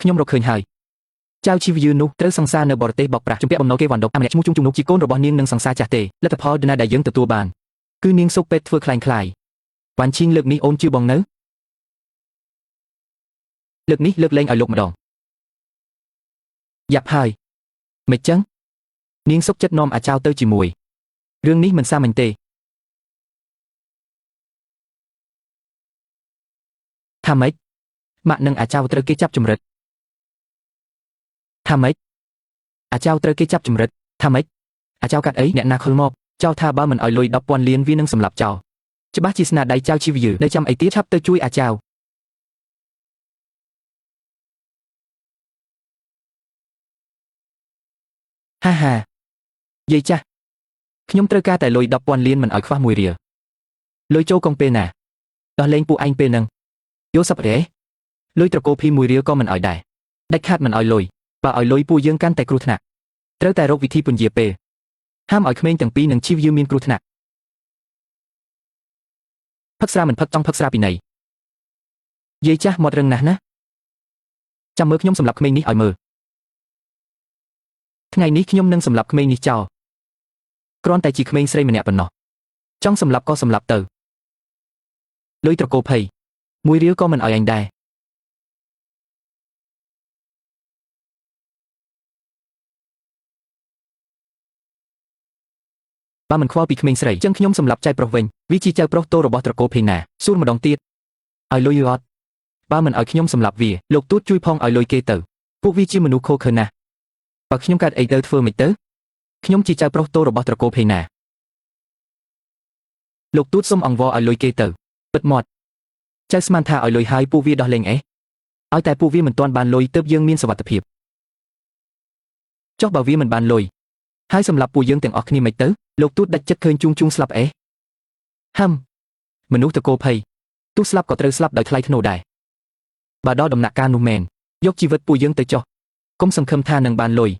ខ្ញុំរកឃើញហើយចៅជីវយឺនោះត្រូវសង្សារនៅបរទេសបោកប្រាស់ជំពាក់បំណុលគេវ៉ាន់ដុកម្នាក់ឈ្មោះជួងនោះជាកូនរបស់នាងនឹងសង្សារចាស់ទេលទ្ធផលណាដែលយើងទទួលបានគឺនាងសុកពេទ្យធ្វើคล้ายវ៉ាន់ឈីងលើកនេះអូនជឿបងនៅលើកនេះលើកលែងឲ្យលោកម្ដងយ៉ាប់ហើយមិនចឹងនាងសុកចិត្តនាំអាចៅទៅជាមួយរឿងនេះមិនសាមញ្ញទេថាម៉េចម៉ាក់និងអាចៅត្រូវគេចាប់ចម្រិតថាម៉េចអាចៅត្រូវគេចាប់ចម្រិតថាម៉េចអាចៅកាត់អីអ្នកណាខលមកចៅថាបើមិនឲ្យលុយ10,000លានវានឹងសម្លាប់ចៅច្បាស់ជាស្នាដៃចៅជីវយឺនៅចាំអីទៀតឆាប់ទៅជួយអាចៅហាយាយចាស់ខ្ញុំត្រូវការតែលុយ10,000លានមិនឲ្យខ្វះមួយរៀលលុយចូលកងពេលណាដោះលែងពួកឯងពេលហ្នឹងយកសប្តាហ៍លុយត្រកូលភីមួយរៀលក៏មិនឲ្យដែរដាច់ខាតមិនឲ្យលុយបើឲ្យលុយពួកយើងកាន់តែគ្រោះថ្នាក់ត្រូវតែរកវិធីពន្យាពេលហាមឲ្យក្មេងទាំងពីរនឹងជីវយឺមានគ្រោះថ្នាក់ផឹកស្រាមិនផឹកចង់ផឹកស្រាពីណីយាយចាស់មាត់រឹងណាស់ណាចាំមើលខ្ញុំសម្លាប់ក្មេងនេះឲ្យមើលថ្ងៃនេះខ្ញុំនឹងសម្លាប់ក្មេងនេះចោលគ្រាន់តែជាក្មេងស្រីម្នាក់ប៉ុណ្ណោះចង់សម្លាប់ក៏សម្លាប់ទៅលុយត្រកូលភ័យមួយរៀលក៏មិនឲ្យអញដែរបើមិនខ្វល់ពីក្មេងស្រីចឹងខ្ញុំសម្លាប់ចៅប្រុសវិញវាជាចៅប្រុសតូររបស់ត្រកូលភ័យណាសួរម្ដងទៀតឲ្យលុយអត់បើមិនឲ្យខ្ញុំសម្លាប់វាលោកទូតជួយផងឲ្យលុយគេទៅពួកវាជាមនុស្សខូខើណាស់បើខ្ញុំកាត់អីទៅធ្វើមិនទៅខ្ញុំជាចៅប្រុសតូរបស់ត្រកូលភ័យណា លោកទូតសុំអង្វរឲ្យលុយគេទៅពិតមាត់ចៅស្មានថាឲ្យលុយហើយពួកវាដោះលែងឲ្យតែពួកវាមិនទាន់បានលុយទើបយើងមានសុវត្ថិភាពចុះបើវាមិនបានលុយហើយសម្រាប់ពួកយើងទាំងអស់គ្នាមិនទៅលោកទូតដាច់ចិត្តឃើញជួងស្លាប់ហឹមមនុស្សតកោភ័យទោះស្លាប់ក៏ត្រូវស្លាប់ដោយថ្លៃថ្នូរដែរបើដល់ដំណាក់កាលនោះមែនយកជីវិតពួកយើងទៅចុះកុំសង្ឃឹមថានឹងបានលុយ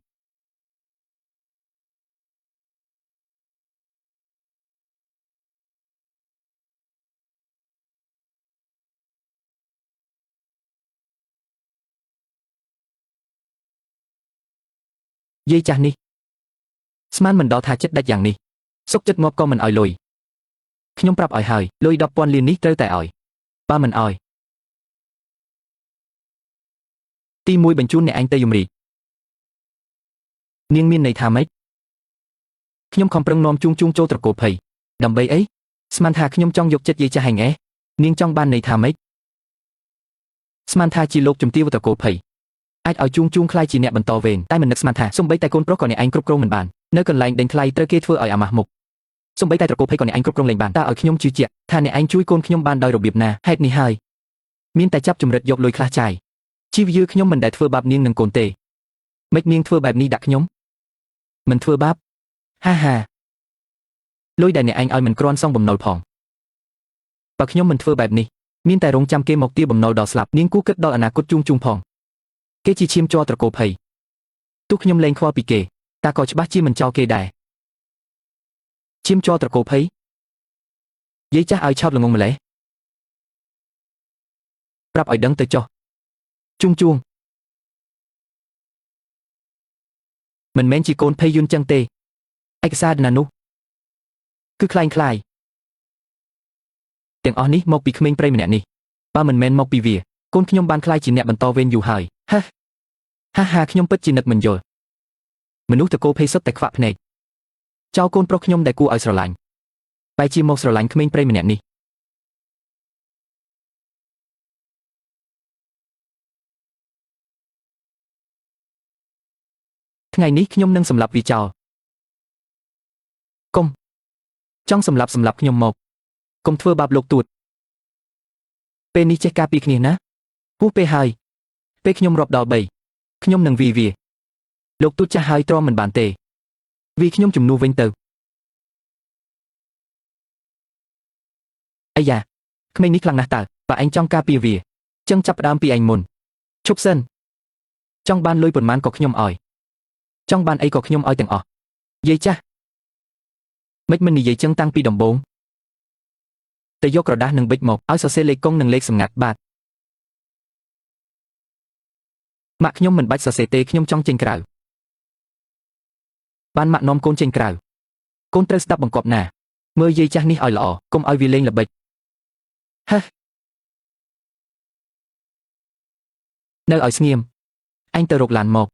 យាយចាស់នេះស្មានមិនដល់ថាចិត្តដាច់យ៉ាងនេះសុកចិត្តមកក៏មិនឲ្យលុយខ្ញុំប្រាប់ឲ្យហើយលុយ 10,000 លាននេះត្រូវតែឲ្យបើមិនឲ្យទី1បញ្ជូនអ្នកឯងទៅយមរាជនាងមានន័យថាម៉េចខ្ញុំខំប្រឹងនាំជួងចូលត្រកូលភ័យដើម្បីអីស្មានថាខ្ញុំចង់យកចិត្តយាយចាស់ហែងនាងចង់បានន័យថាម៉េចស្មានថាជាលោកជំទាវត្រកូលភ័យអាចឲ្យជួងខ្លាយជាអ្នកបន្តវេនតែមិននឹកស្មានថាសំបីតែកូនប្រុសក៏អ្នកឯងគ្រប់គ្រងមិនបាននៅកន្លែងដេញថ្លៃត្រូវគេធ្វើឲ្យអាម៉ាស់មុខសំបីតែត្រកូលភ័យក៏អ្នកឯងគ្រប់គ្រងលែងបានតើឲ្យខ្ញុំជឿជាក់ថាអ្នកឯងជួយកូនខ្ញុំបានដោយរបៀបណាហេតុនេះហើយមានតែចាប់ចម្រិតយកលុយខ្លះចាយជីវយឺខ្ញុំមិនដែលធ្វើបាបនាងនឹងកូនទេមិននាងធ្វើបែបនេះដាក់ខ្ញុំមិនធ្វើបាបហាលុយដែលអ្នកឯងឲ្យមិនគ្រាន់សងបំណុលផងបើខ្ញុំមិនធ្វើបែបនេះមានតែរងចាំគេមកទារបំណុលដល់ស្លាប់នាងគូគិតដល់អនាគតជួងផងគេជាឈាមជ័រត្រកូលភ័យទោះខ្ញុំលែងខ្វល់ពីគេតែក៏ច្បាស់ជាមិនចោលគេដែរឈាមជ័រត្រកូលភ័យយាយចាស់ឲ្យឆោតល្ងងម្លេះប្រាប់ឲ្យដឹងទៅចុះជួងមិនមែនជាកូនភ័យយន្តចឹងទេឯកសារណានោះគឺคล้ายទាំងអស់នេះមកពីក្មេងប្រុសម្នាក់នេះបើមិនមែនមកពីវាកូនខ្ញុំបានคล้ายជាអ្នកបន្តវេនយូរហើយហាខ្ញុំពិតជានឹកមិនយល់មនុស្សតកោភ័យសុទ្ធតែខ្វាក់ភ្នែកចោលកូនប្រុសខ្ញុំដែលគួរឲ្យស្រឡាញ់បែរជាមកស្រឡាញ់ក្មេងប្រុសម្នាក់នេះថ្ងៃនេះខ្ញុំនឹងសម្លាប់វាចោលកុំចង់សម្លាប់ខ្ញុំមកកុំធ្វើបាបលោកទួតពេលនេះចេះការពារគ្នាណាហួសពេលហើយពេលខ្ញុំរាប់ដល់3ខ្ញុំនឹងវាលោកទួតចាស់ហើយទ្រាំមិនបានទេវាខ្ញុំជំនួសវិញទៅអាយ៉ាក្មេងនេះខ្លាំងណាស់តើបើឯងចង់ការពារវាចឹងចាប់ផ្ដើមពីឯងមុនឈប់សិនចង់បានលុយប៉ុន្មានក៏ខ្ញុំឲ្យចង់បានអីក៏ខ្ញុំឲ្យទាំងអស់យាយចាស់មិននិយាយចឹងតាំងពីដំបូងតែយកក្រដាសនិងប៊ិចមកឲ្យសរសេរលេខកុងនិងលេខសម្ងាត់បាទម៉ាក់ខ្ញុំមិនបាច់សរសេរទេខ្ញុំចង់ចេញក្រៅបានម៉ាក់នាំកូនចេញក្រៅកូនត្រូវស្ដាប់បង្គាប់ណាមើលយាយចាស់នេះឲ្យល្អកុំឲ្យវាលេងល្បិចនៅឲ្យស្ងៀមអញទៅរកឡានមក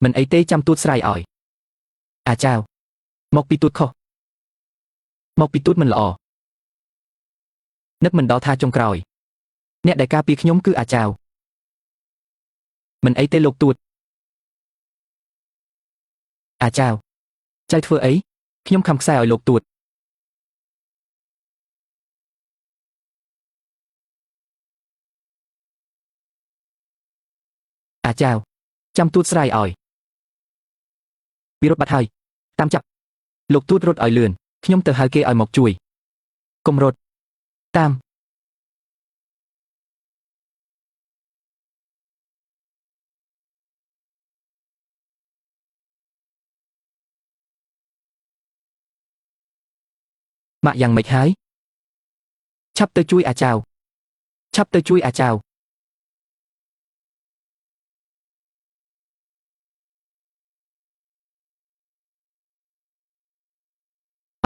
មិនអីទេចាំទួតស្រ័យឲ្យអាចៅមកពីទួតខុសមកពីទួតមិនល្អនឹកមិនដល់ថាចុងក្រោយអ្នកដែលការពារខ្ញុំគឺអាចៅមិនអីទេលោកទួតអាចៅចៅធ្វើអីខ្ញុំខំខ្សែឲ្យលោកទួតអាចៅចាំទួតស្រ័យឲ្យវារត់បាត់ហើយតាមចាប់លោកទួតរត់ឲ្យលឿនខ្ញុំទៅហៅគេឲ្យមកជួយកុំរត់តាមម៉ាក់យ៉ាងម៉េចហើយឆាប់ទៅជួយអាចៅឆាប់ទៅជួយអាចៅ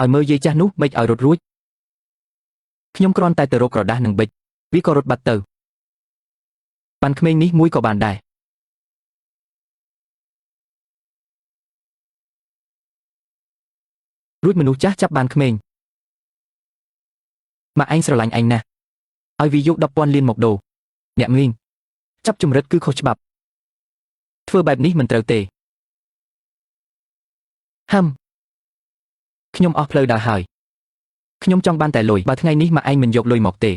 ឲ្យមើលយាយចាស់នោះមិនឲ្យរត់រួចខ្ញុំគ្រាន់តែទៅរកក្រដាសនិងប៊ិចវាក៏រត់បាត់ទៅបានក្មេងនេះមួយក៏បានដែររួចមនុស្សចាស់ចាប់បានក្មេងម៉ាក់ឯងស្រឡាញ់ឯងណាស់ឲ្យវាយក 10,000 លានមកដូរអ្នកងៀងចាប់ចម្រិតគឺខុសច្បាប់ធ្វើបែបនេះមិនត្រូវទេហឹម ខ្ញុំអស់ផ្លូវដើរហើយខ្ញុំចង់បានតែលុយបើថ្ងៃនេះមកឯងមិនយកលុយមកទេ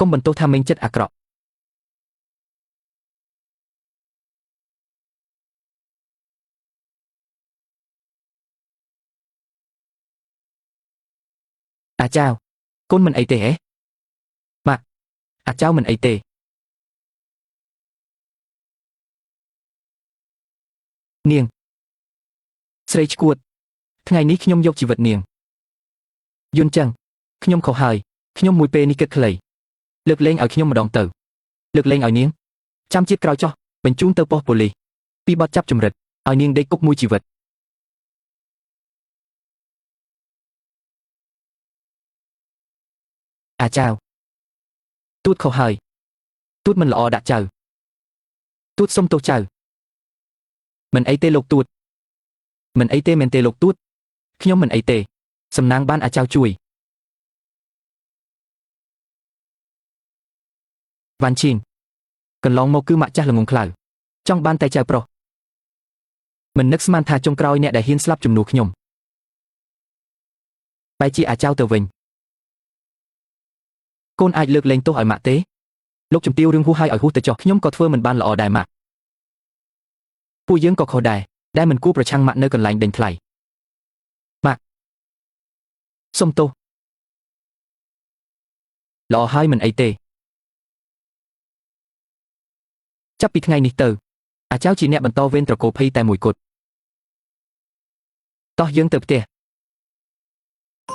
កុំបន្ទោសថាមេងចិត្តអាក្រក់អាចៅកូនមិនអីទេហ៎ម៉ាក់អាចៅមិនអីទេនាងស្រីឈួតថ្ងៃនេះខ្ញុំយកជីវិតនាងយន់ចឹងខ្ញុំខុសហើយខ្ញុំមួយពេលនេះគិតខ្លីលើកលែងឲ្យខ្ញុំម្ដងទៅលើកលែងឲ្យនាងចាំជាតិក្រោយចោះបញ្ជូនទៅប៉ុស្តិ៍ប៉ូលីសពីបទចាប់ចម្រិតឲ្យនាងដេកគុកមួយជីវិតអាចៅទូតខុសហើយទូតមិនល្អដាក់ចៅទូតសុំទោសចៅមិនអីទេលោកទូតមិនអីទេមែនទេលោកទូតខ្ញុំមិនអីទេសំណាងបានអាចៅជួយវ៉ាន់ឈីងកន្លងមកគឺម៉ាក់ចាស់ល្ងងខ្លៅចង់បានតែចៅប្រុសមិននឹកស្មានថាចុងក្រោយអ្នកដែលហ៊ានស្លាប់ជំនួសខ្ញុំបែរជាអាចៅទៅវិញកូនអាចលើកលែងទោសឲ្យម៉ាក់ទេលោកជំទាវរឿងហួសហើយឲ្យហួសទៅចុះខ្ញុំក៏ធ្វើមិនបានល្អដែរម៉ាក់ពួកយើងក៏ខុសដែរដែលមិនគួរប្រឆាំងម៉ាក់នៅកន្លែងដេញថ្លៃម៉ាក់សុំទោសល្អហើយមិនអីទេចាប់ពីថ្ងៃនេះទៅអាចៅជាអ្នកបន្តវេនត្រកូលភ័យតែមួយគត់តោះយើងទៅផ្ទះ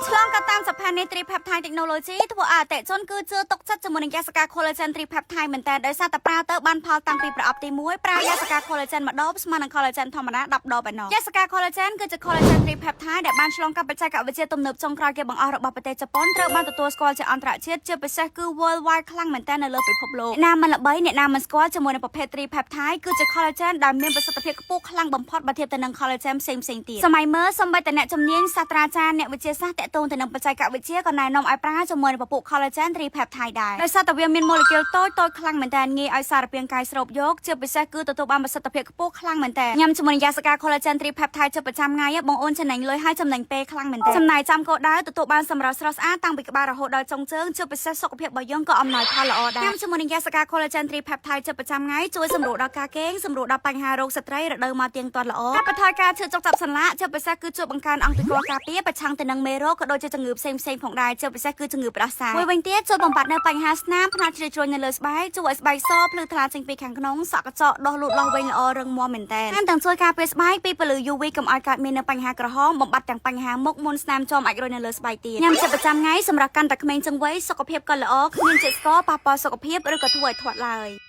ឆ្លងកាត់តាមសភានេត្រី Peptide Technology ធ្វើឲ្យអតិថិជនគឺជឿទុកចិត្តជាមួយនឹងយេសកា Collagen 3 Peptide មែនតើដោយសារតែប្រើទៅបានផលតាំងពីប្រអប់ទី1ប្រើយេសកា Collagen ម្ដងស្មើនឹង Collagen ធម្មតា10ដបឯណោះយេសកា Collagen គឺជា Collagen 3 Peptide ដែលបានឆ្លងកាត់បច្ចេកវិទ្យាទំនើបចុងក្រោយគេបង្អស់របស់ប្រទេសជប៉ុនត្រូវបានទទួលស្គាល់ជាអន្តរជាតិជាពិសេសគឺ Worldwide ខ្លាំងមែនតើនៅលើពិភពលោកអ្នកណាមិនល្បីអ្នកណាមិនស្គាល់ជាមួយនឹងប្រភេទ 3 Peptide គឺជា Collagen ដែលមានប្រសិទ្ធភាពខ្ពស់ខ្លាំងបំផុតបើធៀបទៅនឹង Collagen ផ្សេងៗទៀតសម័យមើលសូម្បីតែអ្នកជំនាញសាស្ត្រាចារ្យអ្នកវិទ្យាសាស្ត្រតាក់ទងទៅនឹងបច្ចេកវិទ្យាក៏ណែនាំឲ្យប្រើជាមួយនឹងពពុះ Collagen 3 Peptide ដែរដោយសារតែវាមានម៉ូលេគុលតូចខ្លាំងមែនតើងាយឲ្យសារពាង្គកាយស្រូបយកជាពិសេសគឺទទួលបានប្រសិទ្ធភាពខ្ពស់ខ្លាំងមែនតើញ៉ាំជាមួយនឹងយេសកា Collagen 3 Peptide ជាប្រចាំថ្ងៃបងអូនចំណេញលុយហើយចំណេញពេលខ្លាំងមែនតើចំណាយចាំគោលដៅទទួលបានសម្រស់ស្រស់ស្អាតតាំងពីក្បាលរហូតដល់ចុងជើងជាពិសេសសុខភាពរបស់យើងក៏អំណោយផលល្អដែរញ៉ាំជាមួយនឹងយេសកា Collagen 3 Peptide ជាប្រចាំថ្ងៃជួយសម្រួលដល់ការគេងសម្រួលដល់បញ្ហារោគស្ត្រីរដូវមកទៀងទាត់ល្អកាត់បន្ថយការឈឺចុកចាប់សន្លាក់ជាពិសេសគឺជួយបង្កើនអង្គពីកការពារប្រឆាំងទៅនឹងមេរោគក៏ដូចជាជំងឺផ្សេងៗផងដែរជាពិសេសគឺជំងឺផ្ដាសាយមួយវិញទៀតជួយបំបត្តិនៅបញ្ហាស្នាមផ្នែកជ្រៀតជ្រោយនៅលើស្បែកជួយឲ្យស្បែកសភ្លឺថ្លាចេញពីខាងក្នុងសក់កញ្ចក់ដុសលូតលាស់វិញល្អរឹងមាំមែនតើតាមទាំងជួយការពារស្បែកពីពន្លឺ UV កុំឲ្យកើតមាននៅបញ្ហាក្រហមបំបត្តិទាំងបញ្ហាមុខមុនស្នាមចំអាចរយនៅលើស្បែកទៀតញ៉ាំជាប្រចាំថ្ងៃសម្រាប់កាន់តែក្មេងជាងវ័យសុខភាពក៏ល្អគ្មានជាតិស្ករប៉ះពាល់សុខភាពឬក៏ធ្វើឲ្យធាត់ឡើយ